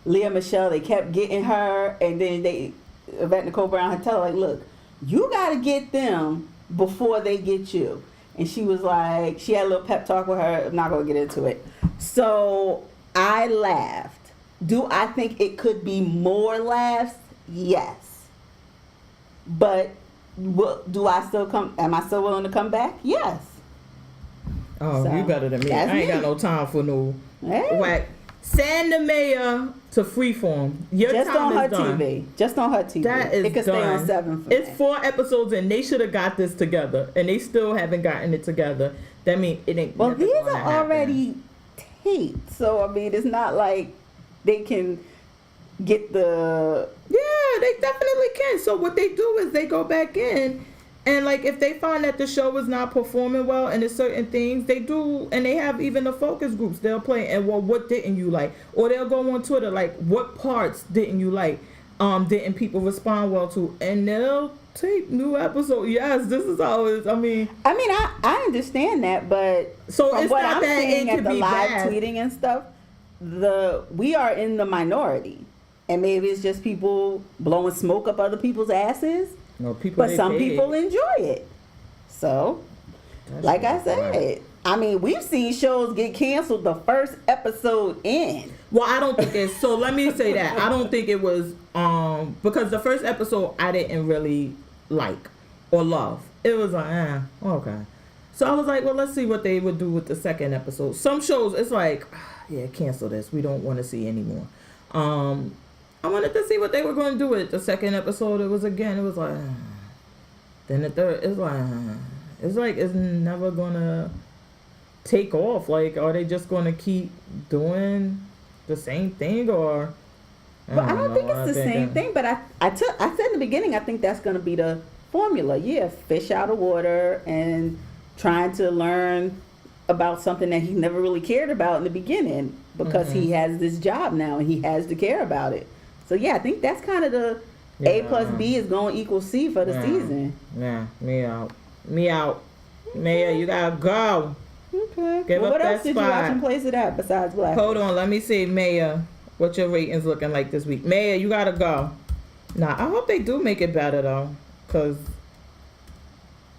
Leah Michelle, they kept getting her, and then Yvette Nicole Brown had tell her, like, look, you got to get them before they get you. And she was like, she had a little pep talk with her. I'm not going to get into it. So I laughed. Do I think it could be more laughs? Yes. But am I still willing to come back? Yes. Oh, so, you better than me. I ain't got no time for no whack. Send the mayor to Freeform. Your time is done. TV. Just on her TV. That is it could stay on 7 for It's me. 4 episodes and they should have got this together, and they still haven't gotten it together. That means it ain't. Well, these are already taped, so I mean, it's not like they can get the. Yeah, they definitely can. So what they do is they go back in. And, like, if they find that the show is not performing well and there's certain things, they do, and they have even the focus groups. They'll play, and, well, what didn't you like? Or they'll go on Twitter, like, what parts didn't you like? Didn't people respond well to? And they'll tape new episodes. Yes, this is how it is. I mean, I understand that, but so from it's what not I'm that seeing it at could the be live bad. Tweeting and stuff, we are in the minority. And maybe it's just people blowing smoke up other people's asses. No, people, but some people enjoy it. So, like I said, I mean, we've seen shows get canceled the first episode in. Well, I don't think it's so. Let me say that I don't think it was because the first episode I didn't really like or love. It was like, okay. So I was like, well, let's see what they would do with the second episode. Some shows, it's like, yeah, cancel this. We don't want to see anymore. I wanted to see what they were going to do with the second episode. It was like, then the third, it's like it's never going to take off. Like, are they just going to keep doing the same thing or? I don't think it's the same thing, but I said in the beginning, I think that's going to be the formula. Yeah, fish out of water and trying to learn about something that he never really cared about in the beginning because he has this job now and he has to care about it. So yeah, I think that's kind of the A plus B is going to equal C for the season. Yeah, me out. Maya, you gotta go. Okay. Give up what that else did you spot. watch and place it at besides Black? Hold on, let me see, Maya. What your ratings looking like this week? Maya, you gotta go. Nah, I hope they do make it better though, cause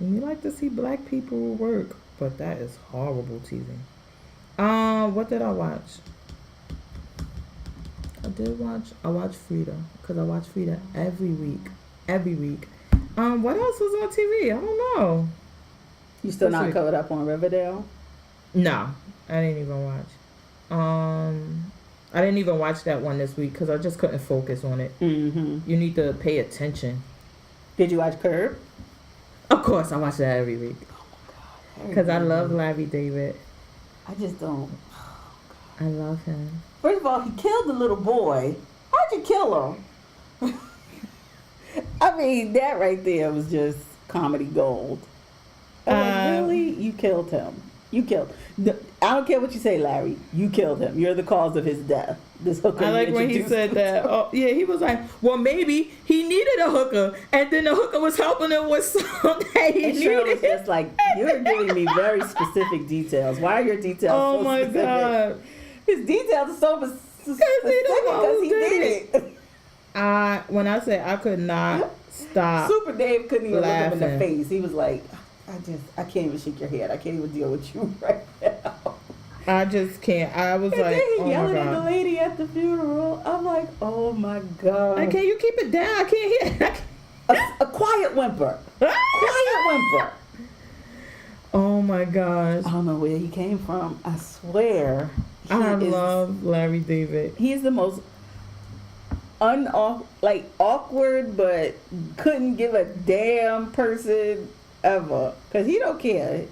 we like to see black people work, but that is horrible TV. What did I watch? I watched Frida, cause I watch Frida every week. What else was on TV? I don't know. You still not covered up on Riverdale? No, I didn't even watch. I didn't even watch that one this week because I just couldn't focus on it. Mm-hmm. You need to pay attention. Did you watch Curb? Of course, I watch that every week. Oh my God. Because I love Larry David. I just don't. I love him. First of all, he killed the little boy. How'd you kill him? I mean, that right there was just comedy gold. I was like, really? You killed him. I don't care what you say, Larry. You killed him. You're the cause of his death. This hooker. I like when he said that. Oh, yeah, he was like, well, maybe he needed a hooker, and then the hooker was helping him with something that he needed. Sure was just like, you're giving me very specific details. Why are your details so specific? Oh, my God. His details are so specific because he did it. When I say I could not stop Super Dave couldn't even laughing. look him in the face. He was like, I can't even shake your head. I can't even deal with you right now. I just can't. I was and like, then he oh yelling my at the God. lady at the funeral. I'm like, oh my God. Can you keep it down? I can't hear. A quiet whimper. Quiet whimper. Oh my gosh. I don't know where he came from. I swear. I love Larry David. He's the most awkward, but couldn't give a damn person ever. Because he don't care.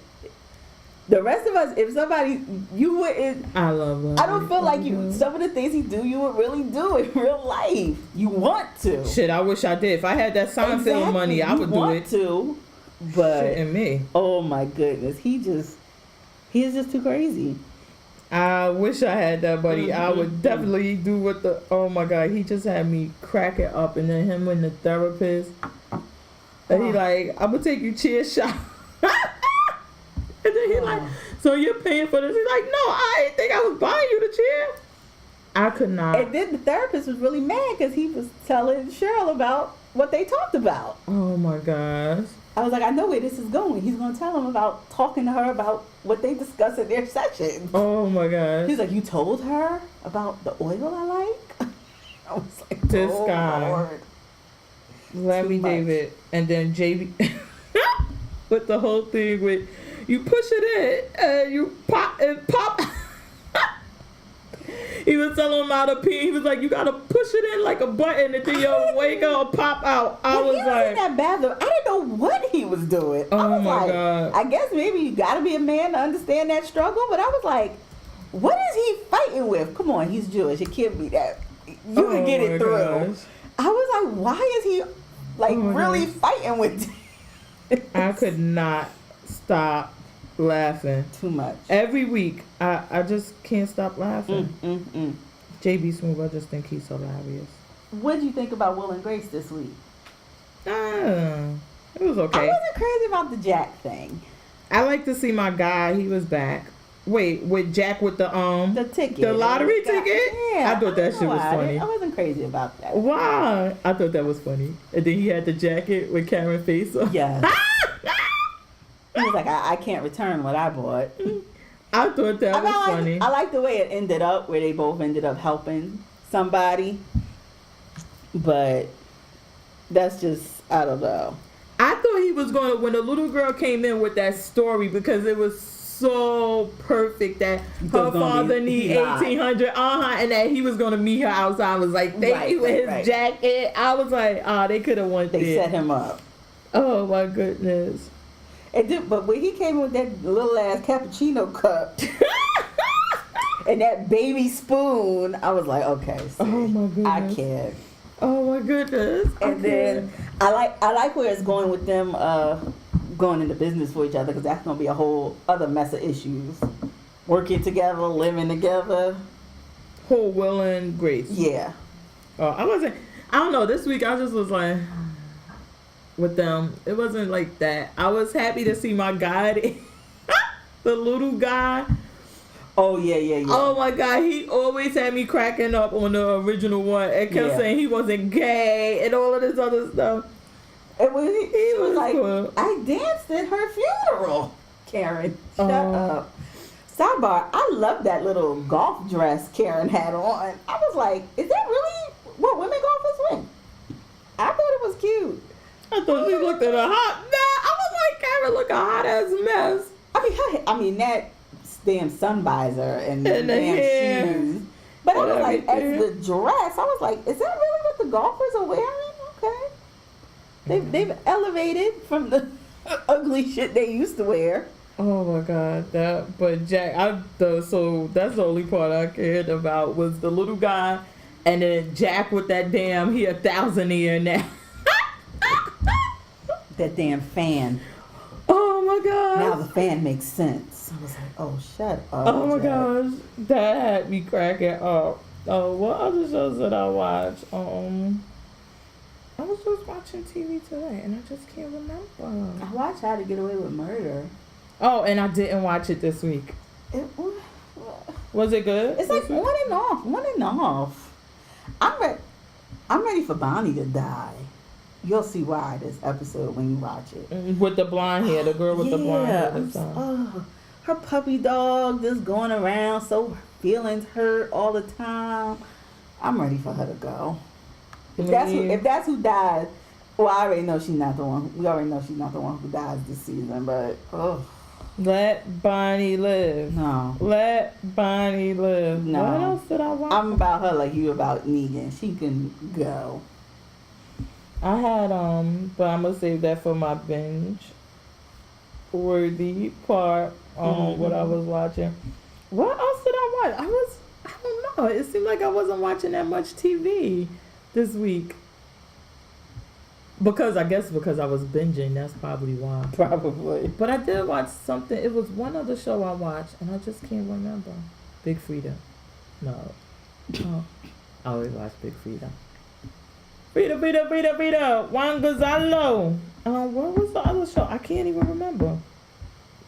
The rest of us, if somebody, you wouldn't. I love Larry. I don't feel like you. Some of the things he do, you would really do in real life. You want to. Shit, I wish I did. If I had that Seinfeld money, I would do it. To, but shit, and me. Oh my goodness, he is just too crazy. I wish I had that money. I would definitely do what the. Oh my God, he just had me cracking up, and then him and the therapist, and he like, I'm gonna take you chair shot. And then he like, so you're paying for this? He's like, no, I didn't think I was buying you the chair. I could not. And then the therapist was really mad because he was telling Cheryl about what they talked about. Oh my gosh. I was like, I know where this is going. He's going to tell him about talking to her about what they discuss in their session. Oh my gosh. He's like, you told her about the oil I like? I was like, this oh guy. Lord. Larry David. And then JB with the whole thing with, you push it in and you pop. He was telling him how to pee. He was like, you gotta push it in like a button and then your wake up pop out. I was he like, in that bathroom. I didn't know what he was doing. I oh was my like, God. I guess maybe you gotta be a man to understand that struggle. But I was like, what is he fighting with? Come on, he's Jewish. It can't be that. You can get it through. Gosh. I was like, why is he like really fighting with? I could not stop laughing. Too much. Every week, I just can't stop laughing. JB Smooth, I just think he's hilarious. What did you think about Will and Grace this week? It was okay. I wasn't crazy about the Jack thing. I like to see my guy. He was back. Wait, with Jack with the ticket, the lottery ticket? Yeah, I thought that shit was funny. I wasn't crazy about that. Why? I thought that was funny. And then he had the jacket with Karen face on. Yes. It He's like, I can't return what I bought. I thought that was funny. I like the way it ended up, where they both ended up helping somebody. But that's just, I don't know. I thought he was going to, when the little girl came in with that story, because it was so perfect that her father need 1800, and that he was going to meet her outside. I was like, thank you with his jacket. I was like, they could have won. They set him up. Oh my goodness. But when he came with that little ass cappuccino cup and that baby spoon, I was like, okay, oh my goodness, I can't. Oh my goodness. And then I like where it's going with them going into business for each other, because that's gonna be a whole other mess of issues. Working together, living together. Whole Will and Grace. Yeah. I don't know. This week I just was like, with them, it wasn't like that. I was happy to see my guy, the little guy. Oh yeah. Oh my God, he always had me cracking up on the original one and kept saying he wasn't gay and all of this other stuff. And when he was like, cool. I danced at her funeral. Karen, shut up. Sidebar, I love that little golf dress Karen had on. I was like, is that really what women golfers wear? I thought it was cute. I thought she looked at a hot mess. I was like, Karen look a hot ass mess. I mean that damn sun visor and the damn hair. shoes. But I was like, as the dress, I was like, is that really what the golfers are wearing? Okay. They've elevated from the ugly shit they used to wear. Oh my God, but Jack, so that's the only part I cared about was the little guy, and then Jack with that damn, he 1,000-year now. That damn fan. Oh my God. Now the fan makes sense. I was like, oh, shut up. Oh my Jack. gosh, that had me cracking up. Oh, what other shows did I watch? I was just watching TV today, and I just can't remember. I watched How to Get Away with Murder. Oh, and I didn't watch it this week. Was it good? It's like on and off. I'm ready for Bonnie to die. You'll see why this episode when you watch it. With the blonde hair, the girl with the blonde hair. Her puppy dog just going around, so feelings hurt all the time. I'm ready for her to go. If that's who dies, well, I already know she's not the one. We already know she's not the one who dies this season, but let Bonnie live. No. Let Bonnie live. No. What else did I watch? I'm about her like you about Negan. She can go. I had but I'm gonna save that for my binge worthy part on what I was watching. What else did I watch? I don't know. It seemed like I wasn't watching that much TV this week. Because I was binging, that's probably why. Probably. But I did watch something. It was one other show I watched, and I just can't remember. Big Frida. No. Oh. I always watch Big Frida. Frida. Juan Gonzalo. What was the other show? I can't even remember.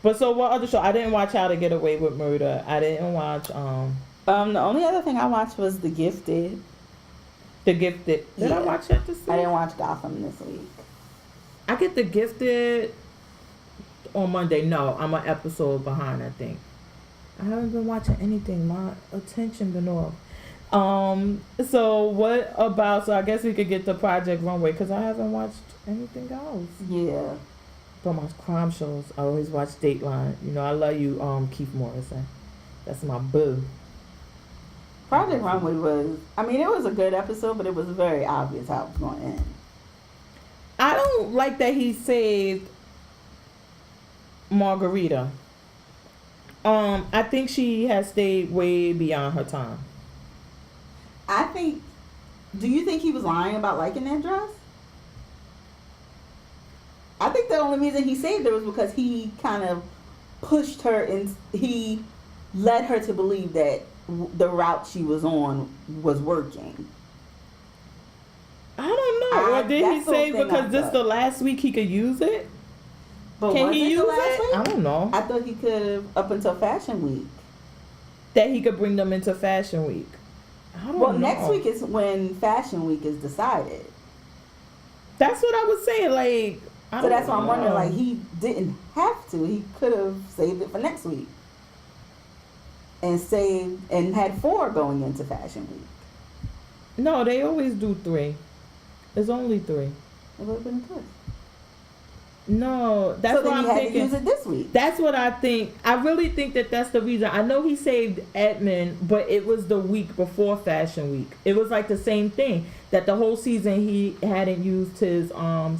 But so what other show? I didn't watch How to Get Away with Murder. I didn't watch the only other thing I watched was The Gifted. The Gifted. Did I watch that this week? I didn't watch Gotham this week. I get The Gifted on Monday. No, I'm an episode behind, I think. I haven't been watching anything. My attention been off. So what about, so I guess we could get to Project Runway, because I haven't watched anything else. Yeah. But my crime shows, I always watch Dateline. You know, I love you, Keith Morrison. That's my boo. Project Runway it was a good episode, but it was very obvious how it was going to end. I don't like that he saved Margarita. I think she has stayed way beyond her time. Do you think he was lying about liking that dress? I think the only reason he saved her was because he kind of pushed her and he led her to believe that the route she was on was working. I don't know. Or did he say because this the last week he could use it? But can he use it? Week? I don't know. I thought he could have up until Fashion Week. That he could bring them into Fashion Week. I don't know. Well, next week is when Fashion Week is decided. That's what I was saying. Like, So that's why I'm wondering, like, he didn't have to. He could have saved it for next week. And had 4 going into Fashion Week. No, they always do 3. It's only 3. It would have been a twist. No, that's so what I'm thinking. To use it this week. That's what I think. I really think that that's the reason. I know he saved Edmund, but it was the week before Fashion Week. It was like the same thing, that the whole season he hadn't used his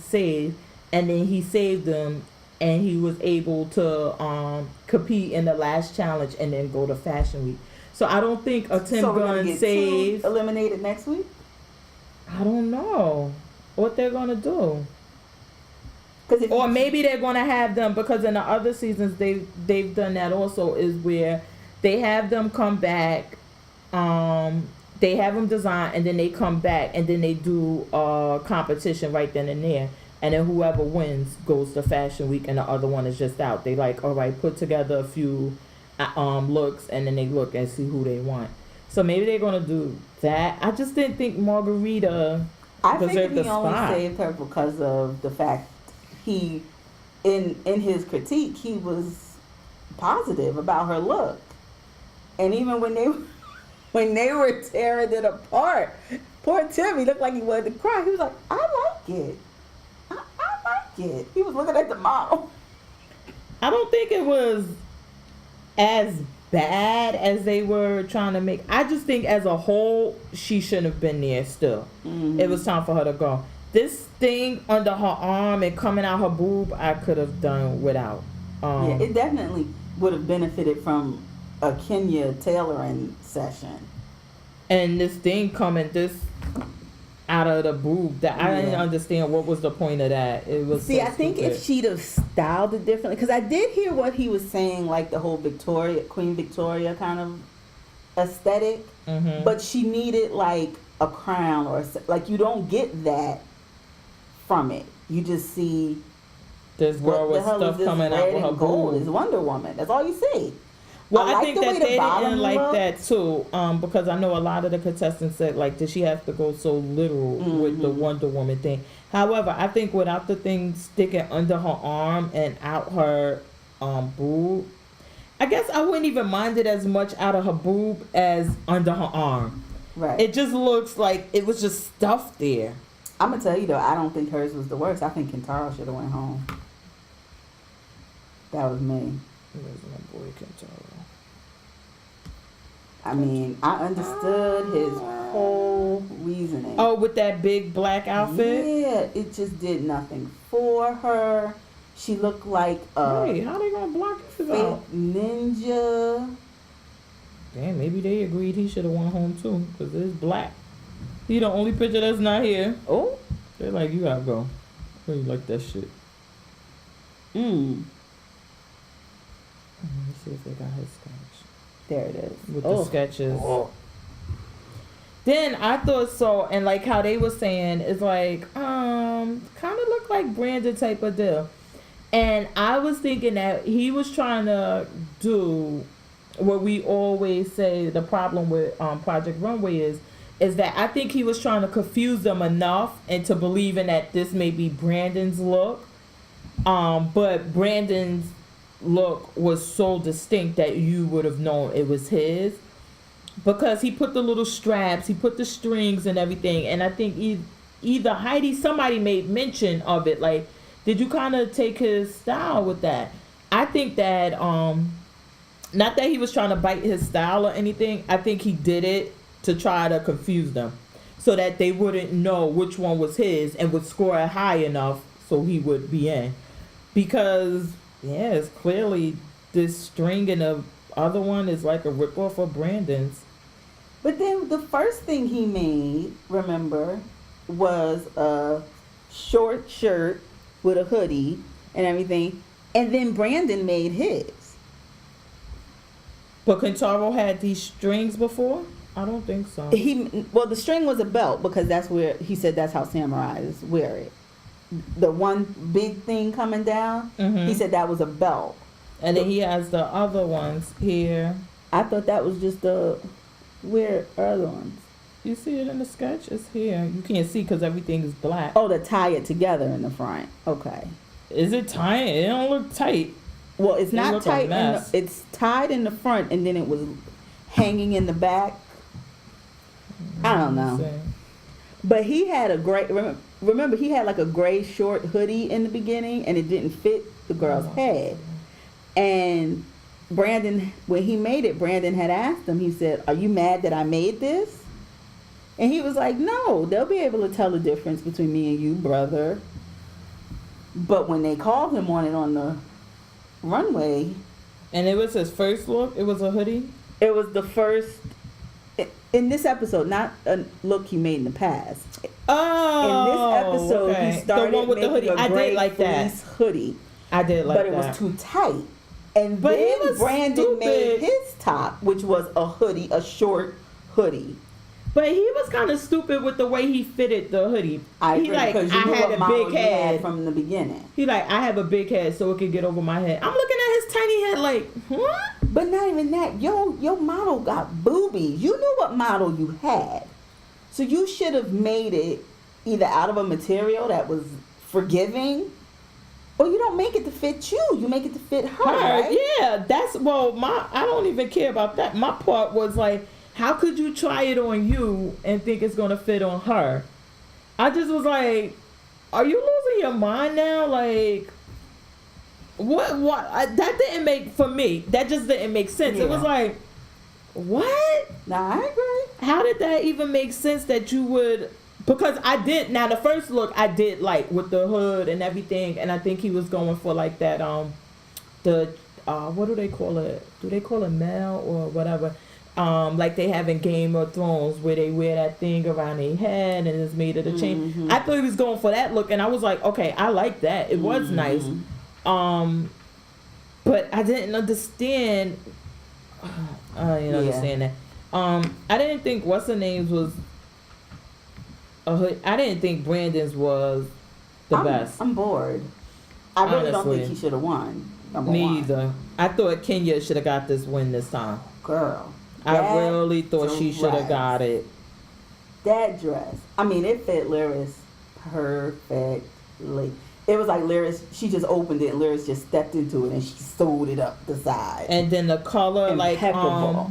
save, and then he saved them, and he was able to compete in the last challenge and then go to Fashion Week. So I don't think a Tim Gunn save eliminated next week. I don't know what they're gonna do. Or maybe they're gonna have them, because in the other seasons they've done that also, is where they have them come back, they have them design, and then they come back and then they do a competition right then and there, and then whoever wins goes to Fashion Week and the other one is just out. They like, all right, put together a few looks, and then they look and see who they want. So maybe they're gonna do that. I just didn't think Margarita deserved the spot. I think he only saved her because of the fact he, in his critique, he was positive about her look, and even when they were tearing it apart, poor Timmy looked like he wanted to cry. He was like, "I like it, I like it." He was looking at the model. I don't think it was as bad as they were trying to make. I just think as a whole, she shouldn't have been there still. Mm-hmm. It was time for her to go. This thing under her arm and coming out her boob, I could have done without. Yeah, it definitely would have benefited from a Kenya tailoring session. And this thing coming this out of the boob, that I didn't understand what was the point of that. It was I think if she'd have styled it differently, because I did hear what he was saying, like the whole Queen Victoria kind of aesthetic, but she needed like a crown or like you don't get that from it. You just see this girl with stuff coming out with her gold is Wonder Woman. That's all you see. Well, I think that they didn't like that too, because I know a lot of the contestants said, like, did she have to go so literal with the Wonder Woman thing? However, I think without the thing sticking under her arm and out her boob, I guess I wouldn't even mind it as much out of her boob as under her arm. Right. It just looks like it was just stuffed there. I'm gonna tell you though, I don't think hers was the worst. I think Kentaro should have went home. That was me. Where's my boy Kentaro? I mean, I understood his whole reasoning. Oh, with that big black outfit? Yeah, it just did nothing for her. She looked like a hey, how they gonna block his out? Ninja. Damn, maybe they agreed he should have went home too, because it's black. He the only picture that's not here. Oh? They're like, you gotta go. How you like that shit? Let me see if they got his sketch. There it is. With the sketches. Oh. Then I thought so, and like how they were saying, it's like, kind of look like Brandon type of deal. And I was thinking that he was trying to do what we always say the problem with Project Runway is that I think he was trying to confuse them enough into believing that this may be Brandon's look. But Brandon's look was so distinct that you would have known it was his, because he put the little straps, he put the strings and everything. And I think either Heidi, somebody made mention of it, like, did you kind of take his style with that? I think that not that he was trying to bite his style or anything. I think he did it to try to confuse them so that they wouldn't know which one was his and would score it high enough so he would be in. Because yeah, it's clearly this string and the other one is like a ripoff of Brandon's. But then the first thing he made, remember, was a short shirt with a hoodie and everything. And then Brandon made his. But Kentaro had these strings before? I don't think so. Well, the string was a belt, because that's where he said that's how samurais wear it. The one big thing coming down, he said that was a belt. And then he has the other ones here. I thought that was just the weird other ones. You see it in the sketch? It's here. You can't see because everything is black. Oh, to tie it together in the front. Okay. Is it tight? It don't look tight. Well, it's not look a tight. mess. It's tied in the front, and then it was hanging in the back. I don't know. But he had a great. Remember, he had like a gray short hoodie in the beginning, and it didn't fit the girl's head. And Brandon, when he made it, Brandon had asked him. He said, "Are you mad that I made this?" And he was like, "No, they'll be able to tell the difference between me and you, brother." But when they called him on it on the runway, and it was his first look. It was a hoodie. It was the first in this episode, not a look he made in the past. Oh, in this episode, okay. he started the one with the hoodie. I did like that hoodie. I did like that, but it was too tight. And but then Brandon made his top, which was a hoodie, a short hoodie. But he was kind of stupid with the way he fitted the hoodie. I agree, because you knew had what a model big you head had from the beginning. He like, I have a big head so it could get over my head. I'm looking at his tiny head like, what? But not even that. Your model got boobies. You knew what model you had. So you should have made it either out of a material that was forgiving, or you don't make it to fit you. You make it to fit her, right? Yeah, I don't even care about that. My part was like, how could you try it on you and think it's going to fit on her? I just was like, are you losing your mind now? Like, that didn't make, for me, that just didn't make sense. Yeah. It was like, what? Nah, I agree. How did that even make sense that you would, because now the first look I did like with the hood and everything, and I think he was going for like that, what do they call it? Do they call it male or whatever? Like they have in Game of Thrones where they wear that thing around their head and it's made of the chain. Mm-hmm. I thought he was going for that look, and I was like, okay, I like that. It was nice. But I didn't understand. I didn't understand that. I didn't think what's her name's was a hood. I didn't think Brandon's was the best. I'm bored. I really don't think he should have won. Me either. I thought Kenya should have got this win this time. Girl. I really thought she should have got it. That dress. I mean, it fit Lyris perfectly. It was like Lyris, she just opened it and Lyris just stepped into it and she sewed it up the side. And then the color, impeccable. like,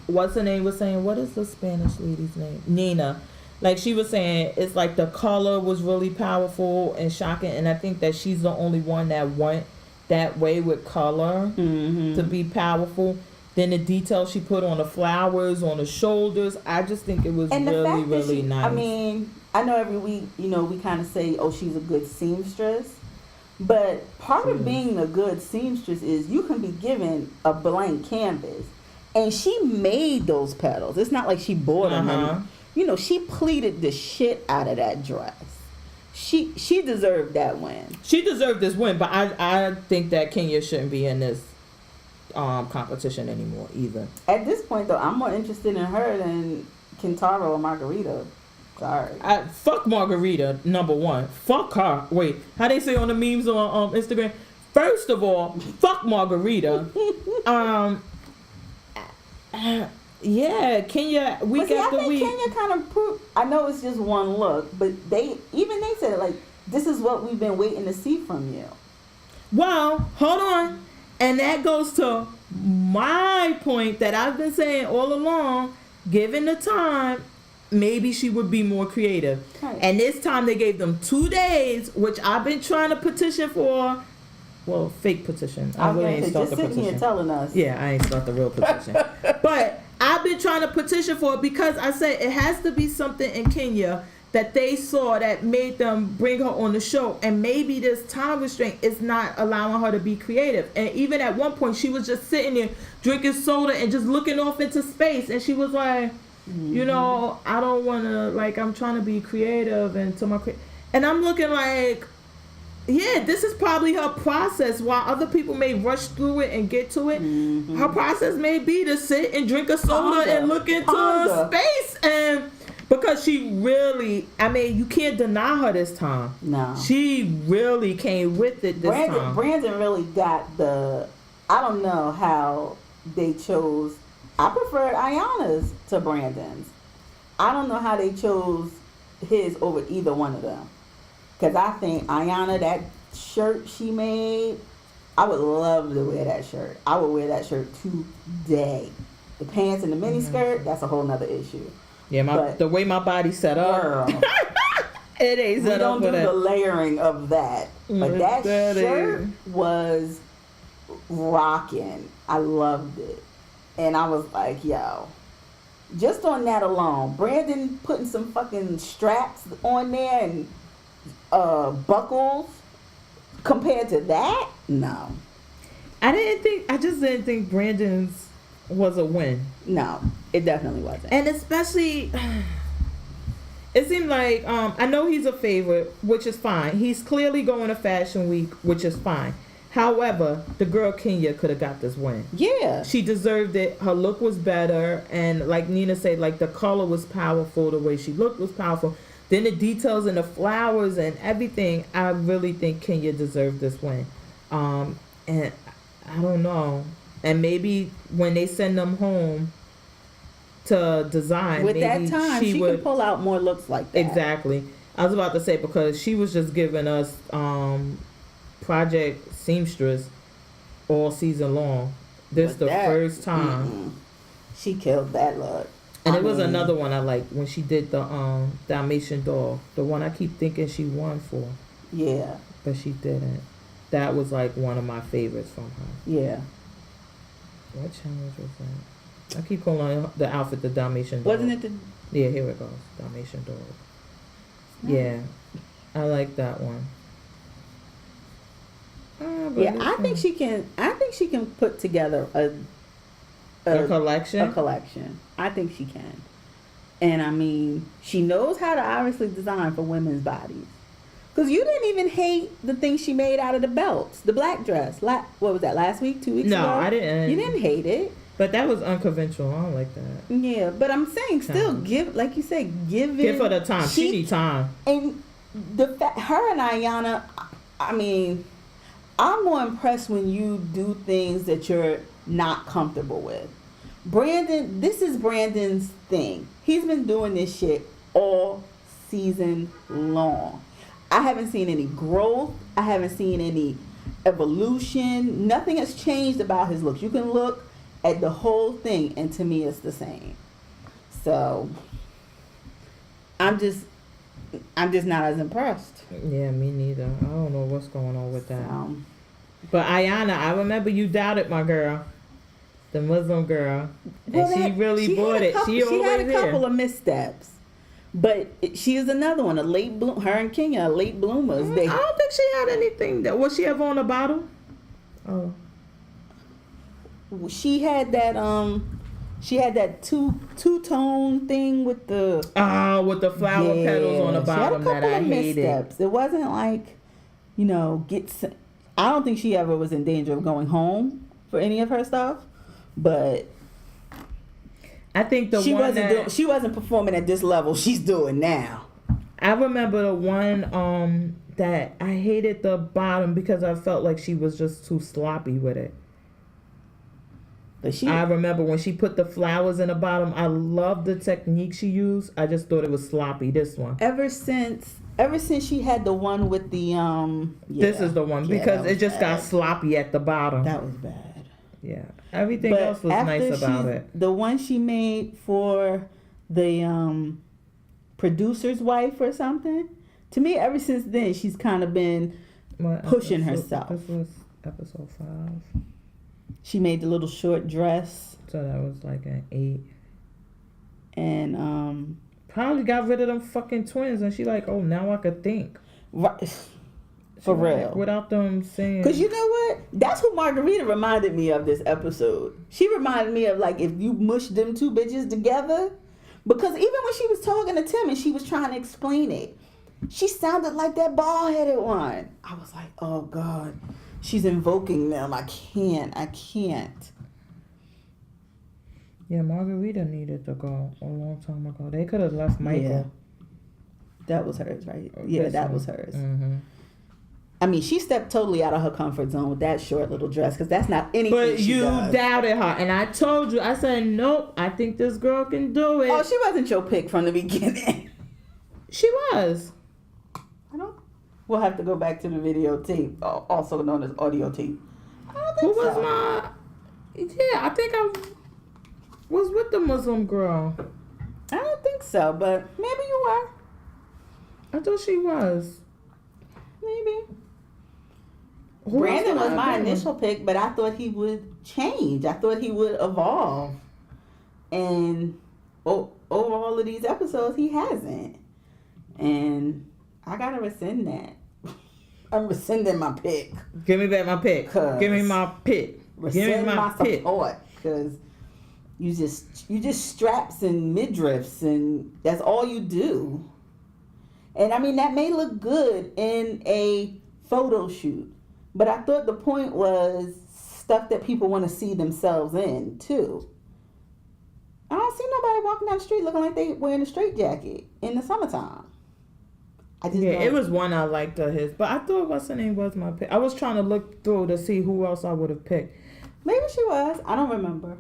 what's her name was saying, what is the Spanish lady's name? Nina. Like, she was saying, it's like the color was really powerful and shocking, and I think that she's the only one that went that way with color to be powerful. Then the detail she put on the flowers, on the shoulders, I just think it was really nice. I mean, I know every week, we kind of say, oh, she's a good seamstress. But part of being a good seamstress is you can be given a blank canvas. And she made those petals. It's not like she bought them. She pleated the shit out of that dress. She deserved that win. She deserved this win, but I think that Kenya shouldn't be in this competition anymore either. At this point, though, I'm more interested in her than Kentaro or Margarita. Sorry. Fuck Margarita, number one. Fuck her. Wait, how they say on the memes on Instagram? First of all, fuck Margarita. Yeah, Kenya, week after week. I think Kenya kind of proved, I know it's just one look, but they said, like, this is what we've been waiting to see from you. Well, hold on. And that goes to my point that I've been saying all along, given the time, maybe she would be more creative. Right. And this time they gave them 2 days, which I've been trying to petition for. Well, fake petition. I really ain't start the petition. Just sitting here telling us. Yeah, I ain't start the real petition. But I've been trying to petition for it because I said it has to be something in Kenya that they saw that made them bring her on the show. And maybe this time restraint is not allowing her to be creative. And even at one point, she was just sitting there drinking soda and just looking off into space. And she was like, I don't want to, like, I'm trying to be creative. And I'm looking like, yeah, this is probably her process. While other people may rush through it and get to it, her process may be to sit and drink a soda and look into space. And because she really, I mean, you can't deny her this time. No. She really came with it this time. Brandon really got I don't know how they chose. I preferred Ayana's to Brandon's. I don't know how they chose his over either one of them. Because I think Ayana, that shirt she made, I would love to wear that shirt. I would wear that shirt today. The pants and the mini skirt, that's a whole nother issue. Yeah, the way my body's set up. Girl, it ain't set up for that. We don't do the layering of that. But that shirt was rocking. I loved it. And I was like, yo, just on that alone, Brandon putting some fucking straps on there and buckles compared to that, no. I just didn't think Brandon's was a win. No, it definitely wasn't. And especially, it seemed like, I know he's a favorite, which is fine. He's clearly going to Fashion Week, which is fine. However, the girl Kenya could have got this win. Yeah. She deserved it. Her look was better. And like Nina said, like the color was powerful. The way she looked was powerful. Then the details and the flowers and everything. I really think Kenya deserved this win. And I don't know. And maybe when they send them home to design, with maybe that time, she would can pull out more looks like that. Exactly. I was about to say, because she was just giving us Project Seamstress all season long. This But the that, first time. She killed that look. And it was another one I liked when she did the Dalmatian doll. The one I keep thinking she won for. Yeah. But she didn't. That was like one of my favorites from her. Yeah. What challenge was that? I keep calling the outfit the Dalmatian doll. Wasn't it the... Yeah, here it goes. Dalmatian doll. Yeah. I like that one. Yeah, I think she can put together a collection. A collection. I think she can. And I mean, she knows how to obviously design for women's bodies. Because you didn't even hate the thing she made out of the belts, the black dress. What was that, last week, 2 weeks ago? No, I didn't. You didn't hate it. But that was unconventional. I don't like that. Yeah, but I'm saying still give, like you said, give her the time. She need time. And her and Ayanna, I mean, I'm more impressed when you do things that you're not comfortable with. Brandon, this is Brandon's thing. He's been doing this shit all season long. I haven't seen any growth. I haven't seen any evolution. Nothing has changed about his looks. You can look at the whole thing, and to me, it's the same. So, I'm just not as impressed. Yeah, me neither. I don't know what's going on with that. But Ayanna, I remember you doubted my girl, the Muslim girl, and she really bought it. She had a couple of missteps. But she is another one, a late bloom. Her and Kenya are late bloomers. I don't think she had anything. Was she ever on the bottom? Oh. She had that two-tone thing with the flower petals on the bottom that I hated. Missteps. It wasn't like, I don't think she ever was in danger of going home for any of her stuff, but I think she wasn't performing at this level she's doing now. I remember the one that I hated the bottom because I felt like she was just too sloppy with it. I remember when she put the flowers in the bottom. I loved the technique she used. I just thought it was sloppy. This one. Ever since she had the one with the This is the one because it just got sloppy at the bottom. That was bad. Yeah. Everything else was nice about it. The one she made for the producer's wife or something. To me, ever since then, she's kind of been pushing herself. This was episode 5. She made the little short dress. So that was like an 8. And probably got rid of them fucking twins, and she like, oh, now I could think. Right. For real. Without them saying. Because you know what? That's who Margarita reminded me of this episode. She reminded me of like if you mush them two bitches together. Because even when she was talking to Tim and she was trying to explain it, she sounded like that bald-headed one. I was like, oh God. She's invoking them. I can't. Yeah, Margarita needed to go a long time ago. They could have left Michael. Yeah. That was hers, right? Yeah, that was hers. Mm-hmm. I mean, she stepped totally out of her comfort zone with that short little dress because that's not anything But you doubted her. And I told you, I said, nope, I think this girl can do it. Oh, she wasn't your pick from the beginning. She was. We'll have to go back to the videotape, also known as audio tape. I don't think Who was so. my? Yeah, I think I was with the Muslim girl. I don't think so, but maybe you were. I thought she was. Maybe. Who Brandon else was did I my do? initial pick, but I thought he would change. I thought he would evolve. And over all of these episodes, he hasn't. And I gotta rescind that. I'm rescinding my pick. Give me back my pick. Give me my pick. Give me Rescind my pick. support, because you just straps and midriffs, and that's all you do. And I mean, that may look good in a photo shoot, but I thought the point was stuff that people want to see themselves in too. I don't see nobody walking down the street looking like they wearing a straitjacket in the summertime. I just Yeah, don't. it was one I liked of his, but I thought what's her name was my pick. I was trying to look through to see who else I would have picked. Maybe she was. I don't remember.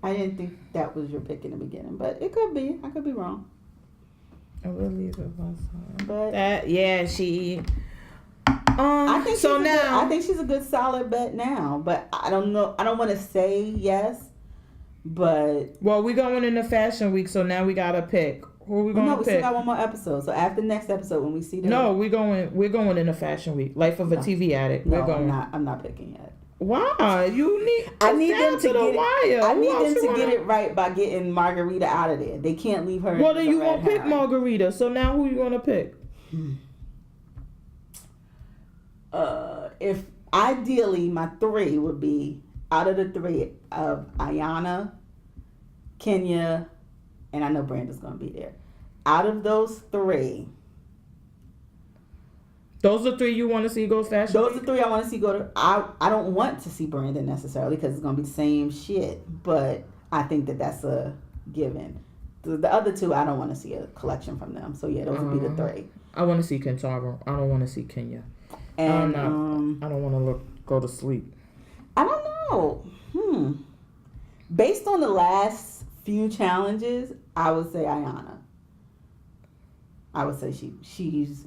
I didn't think that was your pick in the beginning, but it could be. I could be wrong. I believe it was her. But That she. I think so now I think she's a good solid bet now. But I don't know. I don't want to say yes, but well, we going in the fashion week, so now we gotta pick. Who are we gonna no, we pick? still got one more episode. So after the next episode, when we see them, No, we're going in the fashion week. Life of a TV addict. no, We're going. I'm not picking yet. Why? You need. I need down them to the get wire. it. I Who need else them you to get wanna- it right by getting Margarita out of there. They can't leave her. Well, in then the you red won't pick herring. Margarita. So now who you gonna pick? If ideally my three would be out of the three of Ayana, Kenya, and I know Branda's gonna be there. Out of those three, Those are three you want to see go fashion those week? are three I want to see go to. I don't want to see Brandon necessarily because it's gonna be the same shit, but I think that's a given. The other two, I don't want to see a collection from them. So yeah, those would be the three. I want to see Kentaro. I don't want to see Kenya. And I don't want to go to sleep. I don't know. Based on the last few challenges, I would say Ayana. I would say she's.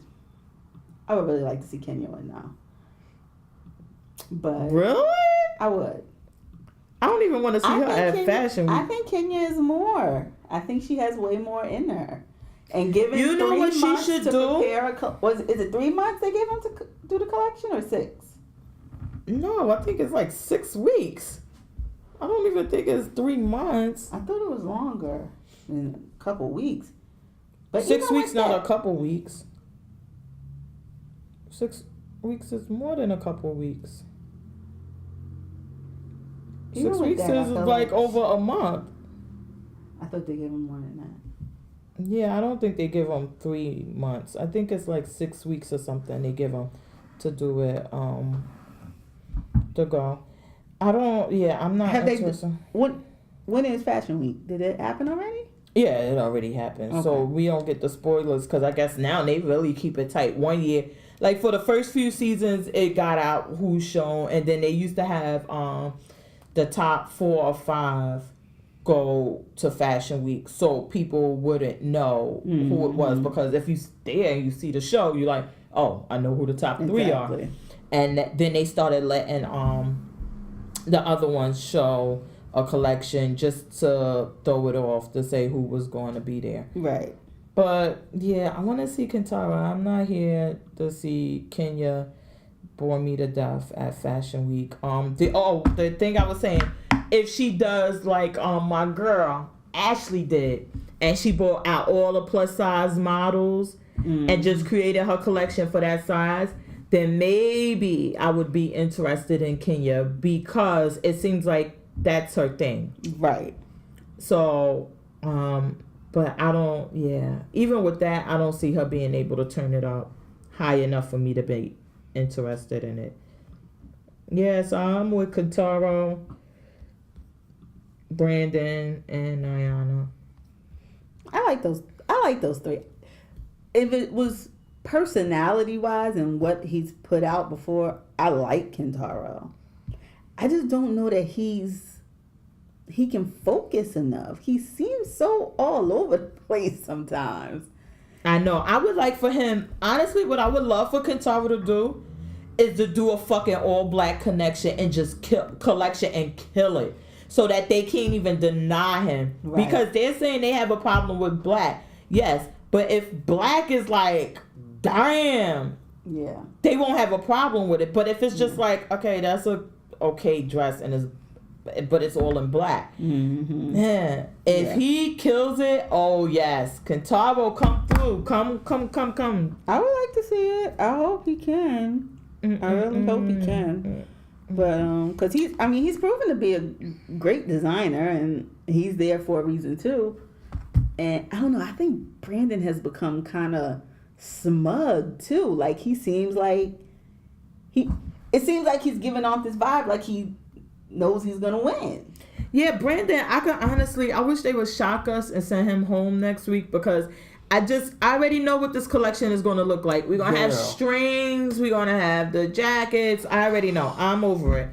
I would really like to see Kenya win now. But Really? I would. I don't even want to see her at fashion week. I think Kenya is more. I think she has way more in her. And given You know 3 what she months should to do? prepare is it 3 months they gave them to do the collection or 6? No, I think it's like 6 weeks. I don't even think it's 3 months. I thought it was longer than a couple weeks. But 6 weeks, like not a couple weeks. 6 weeks is more than a couple weeks. Even 6 with weeks that, I is feel like like- over a month. I thought they gave them more than that. Yeah, I don't think they give them 3 months. I think it's like 6 weeks or something they give them to do it. To go. I'm not Have they? interested. When is Fashion Week? Did it happen already? Yeah, it already happened. So Okay. we don't get the spoilers because I guess now they really keep it tight. 1 year, like for the first few seasons, it got out who's shown, and then they used to have the top 4 or 5 go to Fashion Week, so people wouldn't know who it was, because if you stay and you see the show, you're like, oh, I know who the top 3 are. And then they started letting the other ones show a collection just to throw it off to say who was going to be there. Right. But yeah, I want to see Kentaro. I'm not here to see Kenya bore me to death at Fashion Week. The thing I was saying, if she does like my girl Ashley did, and she brought out all the plus size models and just created her collection for that size, then maybe I would be interested in Kenya, because it seems like that's her thing. Right. So, but I don't, even with that, I don't see her being able to turn it up high enough for me to be interested in it. Yeah, so I'm with Kentaro, Brandon, and Ayana. I like those 3. If it was personality wise and what he's put out before, I like Kentaro. I just don't know that he can focus enough. He seems so all over the place sometimes. I know. I would like for him, honestly, what I would love for Kentaro to do is to do a fucking all black collection and just collection and kill it. So that they can't even deny him. Right. Because they're saying they have a problem with black. Yes. But if black is like, damn. Yeah. They won't have a problem with it. But if it's just like, okay, that's a okay dress but it's all in black. Mm-hmm. Yeah. If he kills it, oh yes. Kentaro, come through. Come. I would like to see it. I hope he can. I really hope he can. But because he's proven to be a great designer, and he's there for a reason too. And I don't know, I think Brandon has become kind of smug too. Like it seems like he's giving off this vibe like he knows he's gonna win. Yeah, Brandon, I wish they would shock us and send him home next week, because I already know what this collection is going to look like. We're going to have strings. We're going to have the jackets. I already know. I'm over it.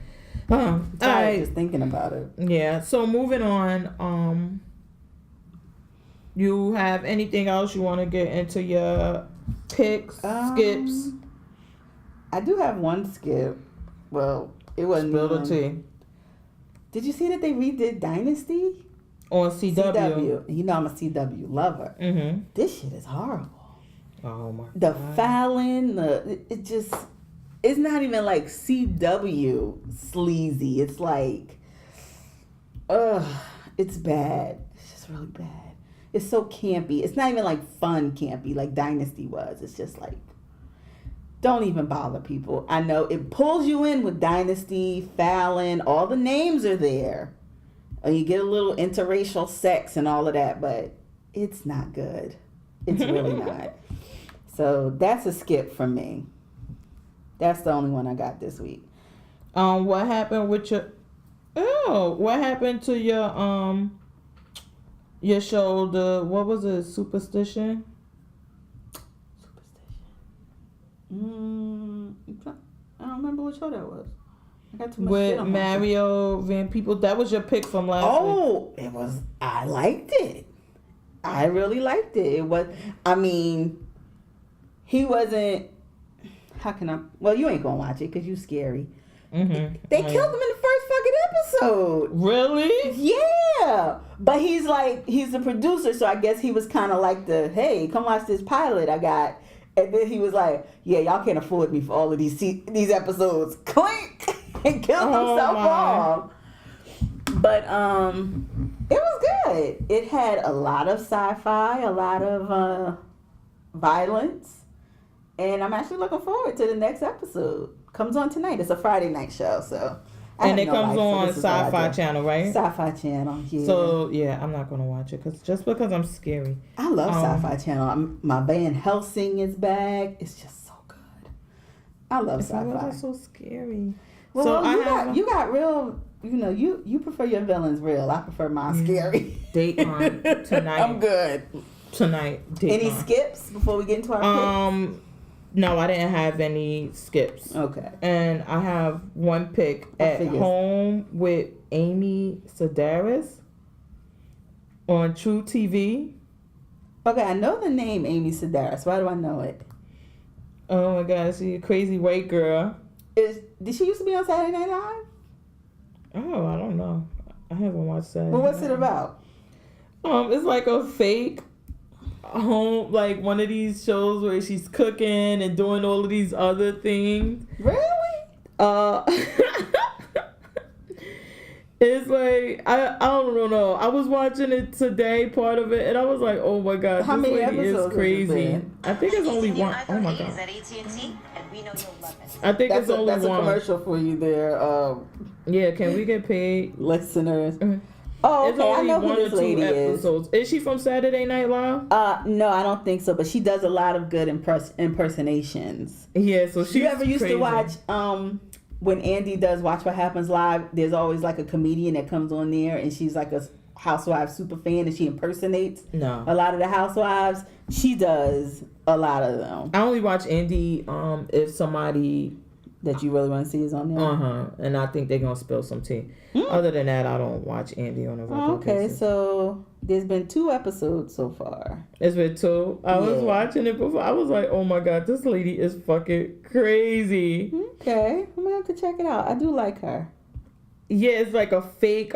Just thinking about it. Yeah. So moving on. You have anything else you want to get into your picks, skips? I do have one skip. Well, it wasn't. Spill the tea. Did you see that they redid Dynasty? On CW. You know I'm a CW lover. Mm-hmm. This shit is horrible. Oh my God. The God. Fallon, it's not even like CW sleazy. It's like, it's bad. It's just really bad. It's so campy. It's not even like fun campy like Dynasty was. It's just like, don't even bother people. I know it pulls you in with Dynasty, Fallon, all the names are there. And you get a little interracial sex and all of that, but it's not good. It's really not. So that's a skip from me. That's the only one I got this week. What happened with what happened to your show, what was it, Superstition? I don't remember what show that was. I got too much with shit on Mario Van Peebles. That was your pick from last week. Oh, it was. I liked it. I really liked it. It was. He wasn't. How can I? Well, you ain't gonna watch it because you scary. Mm-hmm. They killed him in the first fucking episode. Really? Yeah. But he's the producer, so I guess he was kind of like hey, come watch this pilot I got. And then he was like, yeah, y'all can't afford me for all of these episodes. Clink! And killed himself off. But it was good. It had a lot of sci-fi, a lot of violence. And I'm actually looking forward to the next episode. Comes on tonight. It's a Friday night show, so. And it comes on Sci-Fi Channel, right? Sci-Fi Channel, yeah. So, yeah, I'm not going to watch it because I'm scary. I love Sci-Fi Channel. My Van Helsing is back. It's just so good. I love Sci-Fi. It's so scary. Well, so you got real, you prefer your villains real. I prefer mine scary. Dateline tonight. I'm good. Tonight. Dateline. Any skips before we get into our picks? No, I didn't have any skips. Okay. And I have one pick at home with Amy Sedaris on True TV. Okay, I know the name Amy Sedaris. Why do I know it? Oh my God, she's a crazy white girl. Did she used to be on Saturday Night Live? Oh, I don't know. I haven't watched Saturday. Well, what's it about? It's like a fake home, like one of these shows where she's cooking and doing all of these other things. Really? It's like I don't know. I was watching it today, part of it, and I was like, oh my God, how many episodes is crazy. I think it's only one. Oh my God. I think it's only one. That's a commercial for you there. Yeah, can we get paid, listeners? Oh, okay. I know who this lady is. Is she from Saturday Night Live? No, I don't think so. But she does a lot of good impersonations. Yeah, so she. You ever used to watch when Andy does Watch What Happens Live? There's always like a comedian that comes on there, and she's like a housewife super fan, and she impersonates a lot of the housewives. She does a lot of them. I only watch Andy if somebody that you really want to see is on there. And I think they're gonna spill some tea. Other than that, I don't watch Andy on a regular basis. So there's been 2 episodes so far. It's been 2. I was watching it before. I was like, oh my god, this lady is fucking crazy. Okay, I'm gonna have to check it out. I do like her. Yeah, it's like a fake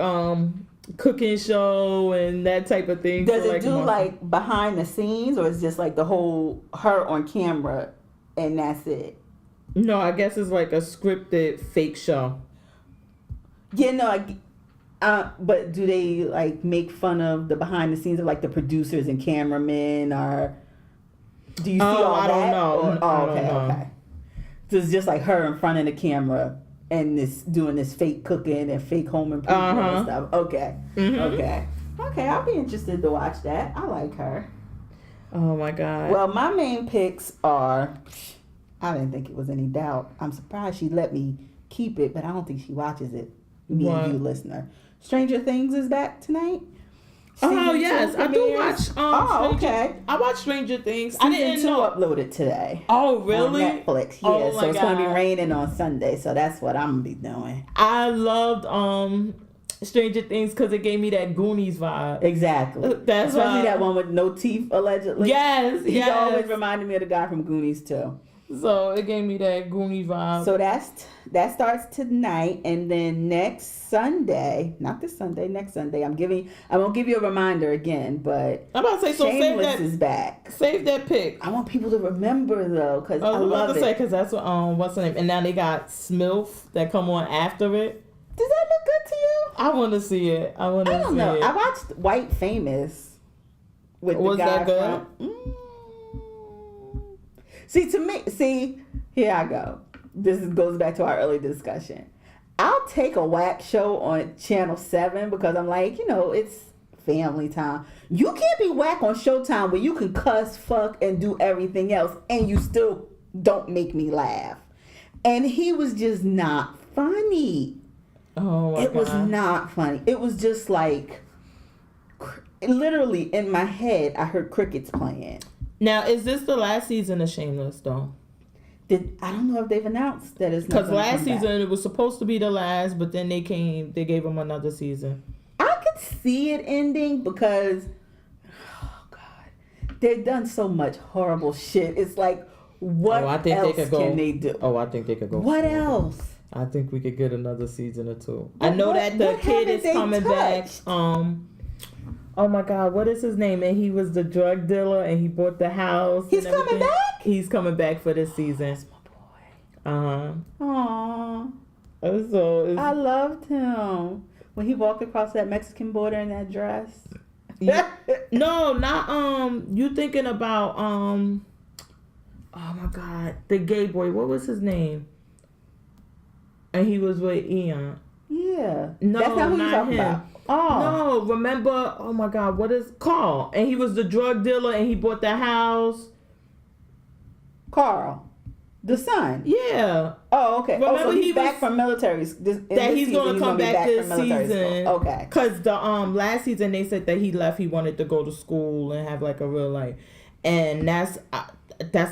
cooking show and that type of thing. Does it do like behind the scenes, or is just like the whole her on camera and that's it? No, I guess it's like a scripted fake show. Yeah, no, but do they like make fun of the behind the scenes of like the producers and cameramen, or do you see all that? I don't know. Okay. So it's just like her in front of the camera and doing this fake cooking and fake home improvement and stuff. Okay. Okay, I'll be interested to watch that. I like her. Oh my god. Well, my main picks are. I didn't think it was any doubt. I'm surprised she let me keep it, but I don't think she watches it. Me and you, listener. Stranger Things is back tonight. Yes, I do watch. Okay. I watch Stranger Things. Season 2 uploaded today. Oh, really? On Netflix. Yeah, so it's gonna be raining on Sunday, so that's what I'm gonna be doing. I loved Stranger Things because it gave me that Goonies vibe. Exactly. Especially that one with no teeth, allegedly. Yes. He always reminded me of the guy from Goonies too. So it gave me that Goonie vibe. So that starts tonight, and then next Sunday, not this Sunday, next Sunday, I won't give you a reminder again, but I'm about to say, so Shameless is back. Save that pick. I want people to remember though, because I love it. Because that's what what's the name? And now they got Smilf that come on after it. Does that look good to you? I want to see it. I don't know. I watched White Famous with the guy that good? from. See, here I go. This goes back to our early discussion. I'll take a whack show on Channel 7 because I'm like, it's family time. You can't be whack on Showtime where you can cuss, fuck, and do everything else, and you still don't make me laugh. And he was just not funny. Oh, my God. It was not funny. It was just like, literally in my head, I heard crickets playing. Now, is this the last season of Shameless, though? I don't know if they've announced that it's not. Because last season it was supposed to be the last, but then they gave them another season. I could see it ending because, oh God, they've done so much horrible shit. It's like, what else can they do? Oh, I think they could go. What else? I think we could get another season or 2. I know that the kid is coming back. Oh my God, what is his name? And he was the drug dealer and he bought the house. He's coming back? He's coming back for this season. That's my boy. Aww. So I loved him. When he walked across that Mexican border in that dress. No, not you thinking about oh my God, the gay boy. What was his name? And he was with Ian. Yeah. No, that's not who you're talking about. Oh. No, remember, oh my God, what is Carl? And he was the drug dealer and he bought the house. Carl. The son. Yeah. Oh, okay. Remember so he's back from military. He's going to come back this season. Okay. Because the last season they said that he left. He wanted to go to school and have like a real life. And that's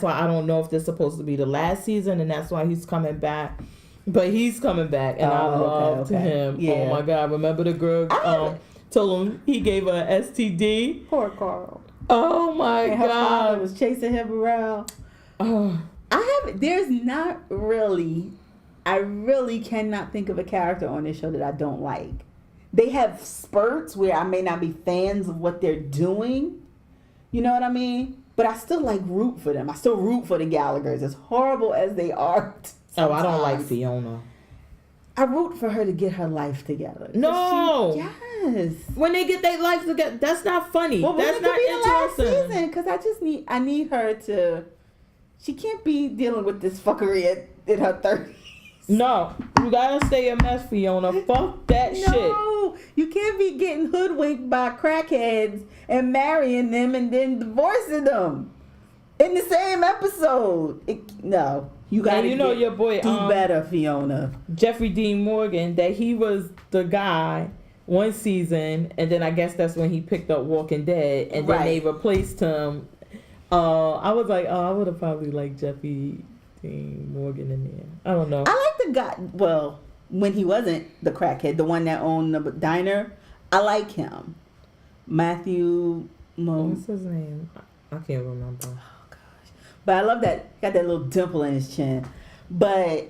why I don't know if this is supposed to be the last season, and that's why he's coming back. But he's coming back, and I loved him. Yeah. Oh my God! Remember the girl told him he gave her an STD. Poor Carl. Oh my God! Her father was chasing him around. There's not really. I really cannot think of a character on this show that I don't like. They have spurts where I may not be fans of what they're doing. You know what I mean? But I still root for them. I still root for the Gallaghers, as horrible as they are. Sometimes. I don't like Fiona. I root for her to get her life together. No. Yes. When they get their life together, that's not funny. Well, that's not interesting. The last season, because I need her to. She can't be dealing with this fuckery in her 30s. No, you gotta stay a mess, Fiona. Fuck that shit. No, you can't be getting hoodwinked by crackheads and marrying them and then divorcing them in the same episode. No. You gotta your boy do better, Fiona. Jeffrey Dean Morgan, that he was the guy one season, and then I guess that's when he picked up Walking Dead, and then they replaced him. I was like, I would have probably liked Jeffrey Dean Morgan in there. I don't know. I like the guy. Well, when he wasn't the crackhead, the one that owned the diner, I like him. Matthew. What's his name? I can't remember. Oh gosh! But I love that. Got that little dimple in his chin. But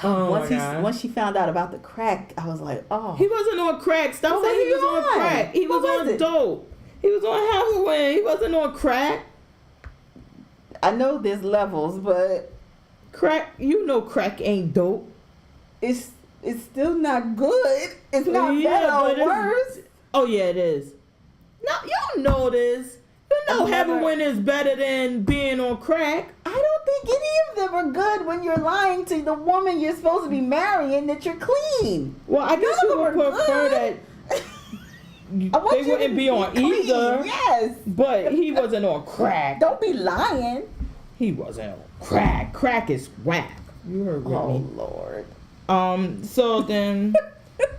once she found out about the crack, I was like, oh. He wasn't on crack. Stop saying he was on crack. He was on dope. He was on heroin. He wasn't on crack. I know there's levels, but crack. You know, crack ain't dope. It's still not good. It's not better or worse. Oh yeah, it is. No, you don't know this. You know heroin is better than being on crack. I don't think any of them are good when you're lying to the woman you're supposed to be marrying that you're clean. Well, I guess you would prefer that they wouldn't be on either. Yes. But he wasn't on crack. Don't be lying. He wasn't on crack. Crack is whack. You heard me. Oh, Lord. So then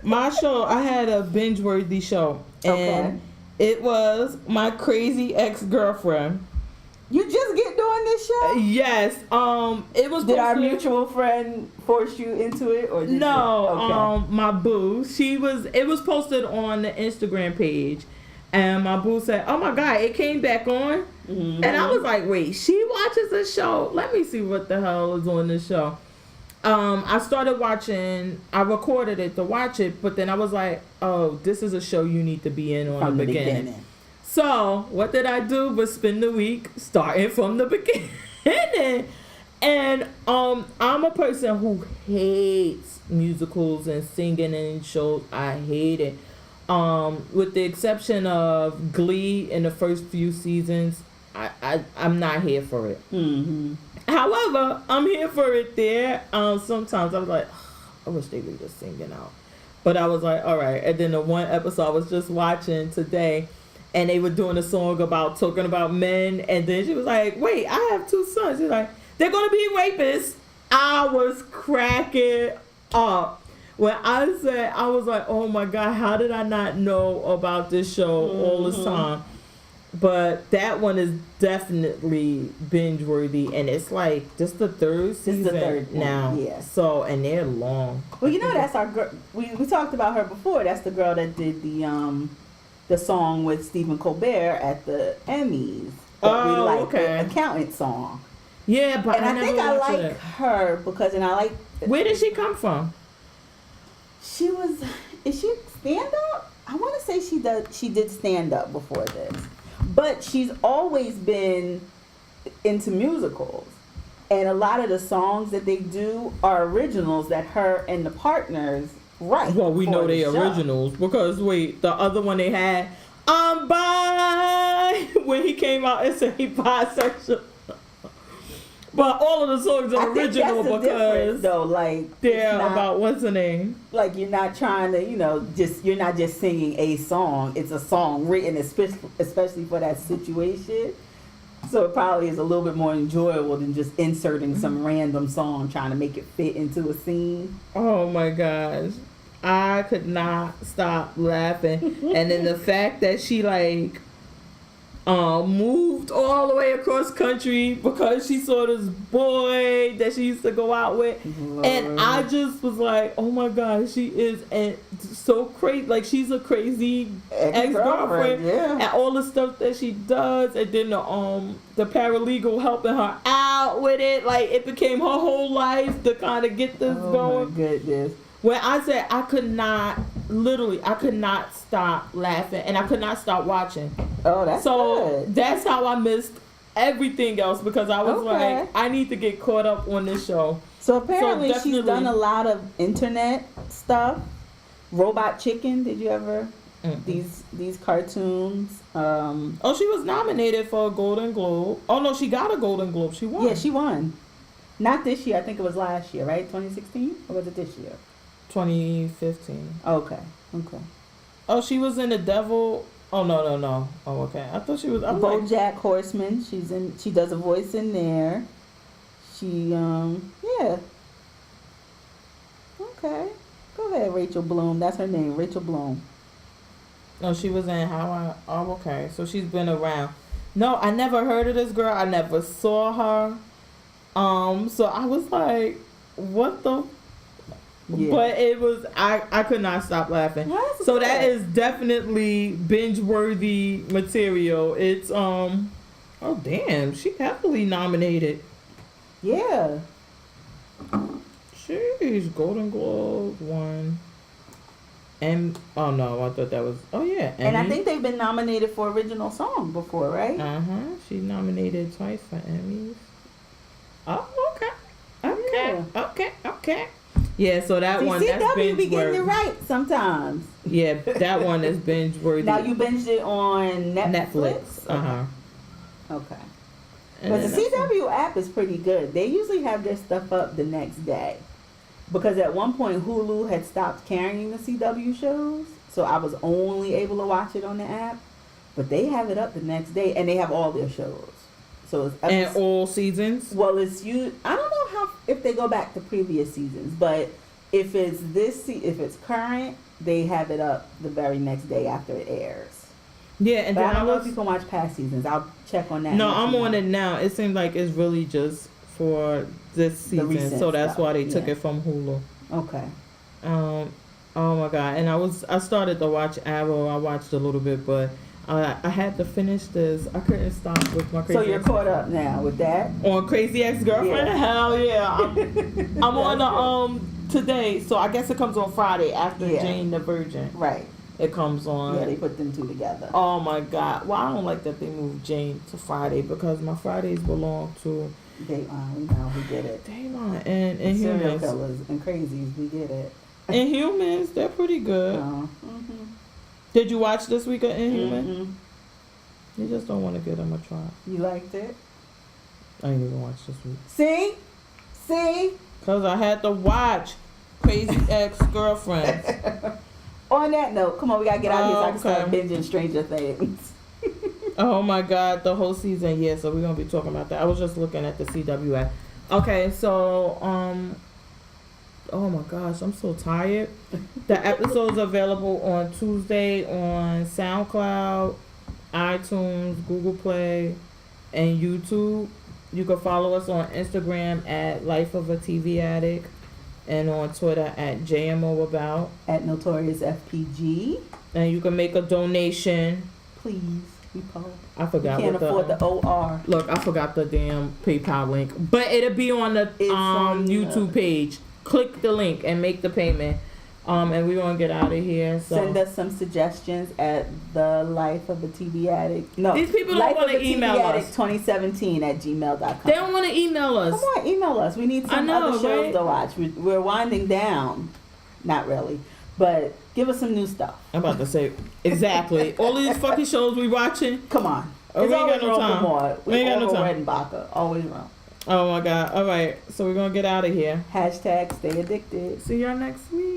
my show, I had a binge-worthy show. And it was My Crazy Ex-Girlfriend. You just get doing this show? Yes. It was. Did our mutual friend force you into it, or did no? My boo. It was posted on the Instagram page, and my boo said, "Oh my God, it came back on." Mm-hmm. And I was like, "Wait, she watches this show? Let me see what the hell is on this show." I started watching. I recorded it to watch it, but then I was like, "Oh, this is a show you need to be in on from the beginning." So what did I do but spend the week starting from the beginning? And I'm a person who hates musicals and singing and shows. I hate it. With the exception of Glee in the first few seasons, I'm not here for it. Mm-hmm. However, I'm here for it there. Sometimes I was like, I wish they were just singing out. But I was like, all right. And then the one episode I was just watching today, and they were doing a song talking about men. And then she was like, wait, I have 2 sons. She's like, they're going to be rapists. I was cracking up. When I said, I was like, oh my God, how did I not know about this show all this time? But that one is definitely binge worthy. And it's like, this the 3rd season it's the 3rd now. One, yeah. So, and they're long. Well, you know, that's our girl. We talked about her before. That's the girl that did the song with Stephen Colbert at the Emmys. The accountant song. Yeah, but I think I like her because, and I like. Where did she come from? Is she stand up? I want to say she did stand up before this, but she's always been into musicals, and a lot of the songs that they do are originals that her and the partners write. Well, we know they originals because the other one they had, I'm bi, when he came out and said he bisexual. But all of the songs are original because though, like they're about what's the name? Like you're not trying to, you're not just singing a song. It's a song written especially for that situation. So it probably is a little bit more enjoyable than just inserting some random song trying to make it fit into a scene. Oh my gosh. I could not stop laughing. And then the fact that she moved all the way across country because she saw this boy that she used to go out with. Lord. And I just was like, oh my God, she is so crazy. Like, she's a crazy ex-girlfriend. Yeah. And all the stuff that she does. And then the paralegal helping her out with it. Like, it became her whole life to kind of get this going. Oh my goodness. When I said I could not stop laughing and I could not stop watching. Oh, that's good. That's how I missed everything else because I was like, I need to get caught up on this show. So apparently she's done a lot of internet stuff. Robot Chicken, did you ever? Mm-hmm. These cartoons. She was nominated for a Golden Globe. Oh no, she got a Golden Globe. She won. Yeah, she won. Not this year. I think it was last year, right? 2016? Or was it this year? 2015. Okay. Oh, she was in The Devil. Oh no. Oh, okay. I thought she was. BoJack Horseman. She does a voice in there. She yeah. Okay. Go ahead, Rachel Bloom. That's her name, Rachel Bloom. No, she was in okay. So she's been around. No, I never heard of this girl. I never saw her. So I was like, what the? Yeah. But it was I could not stop laughing. That's So good. that is definitely binge worthy material. It's oh damn, she heavily nominated. Yeah. Sheesh, Golden Globe won. And oh no, I thought that was yeah. And I Emmy. think they've been nominated for original song before, right? She nominated twice for Emmys. Oh, okay. Yeah, so that See, one that's CW binge be getting worthy. it right sometimes. Yeah, that one is binge worthy. Now you binged it on Netflix. Okay. But the CW app is pretty good. They usually have their stuff up the next day. Because at one point Hulu had stopped carrying the CW shows, so I was only able to watch it on the app. But they have it up the next day, and they have all their shows. So it's and all seasons. Well, I don't know if they go back to previous seasons, but if it's if it's current, they have it up the very next day after it airs. Yeah, and but then I don't know if you can watch past seasons. I'll check on that. No, I'm on it now. It seems like it's really just for this season, so that's why they took it from Hulu. Okay. Oh my god! And I started to watch Arrow. I watched a little bit, but I had to finish this. I couldn't stop with my crazy. So you're caught up now with that? On Crazy Ex-Girlfriend? Yeah. Hell yeah! I'm on the today, so I guess it comes on Friday after Jane the Virgin. Right. It comes on. Yeah, they put them two together. Oh my god! Well, I don't like that they moved Jane to Friday because my Fridays belong to Dateline. We know, we get it. Dateline and serial Humans. killers and crazies, we get it. And Humans, they're pretty good. Mm-hmm. Did you watch this week of Inhuman? Mm-hmm. You just don't want to give them a try. You liked it? I didn't even watch this week. See? Because I had to watch Crazy Ex-Girlfriends. On that note, come on, we got to get out of here so I can start Okay. binging Stranger Things. Oh my god, the whole season, yeah, so we're going to be talking about that. I was just looking at the CW app. Okay, so, oh my gosh, I'm so tired. The episode's available on Tuesday on SoundCloud, iTunes, Google Play, and YouTube. You can follow us on Instagram at Life of a TV Addict and on Twitter at JMOAbout. At Notorious FPG. And you can make a donation. Please, we poor. I forgot We can't what afford the OR. Look, I forgot the damn PayPal link, but it'll be on the on YouTube page. Click the link and make the payment. And we're gonna get out of here. So send us some suggestions at the Life of a TV Addict. No, these people don't want to email us. 2017 at gmail.com. They don't want to email us. Come on, email us. We need some other shows to watch. We're winding down. Not really, but give us some new stuff. I'm about to say exactly. All of these fucking shows we watching. Come on. Oh, It's we ain't always got no room time. for more. We ain't got no time. Redenbacher. Always room. Oh my god. All right. So we're gonna get out of here. Hashtag stay addicted. See y'all next week.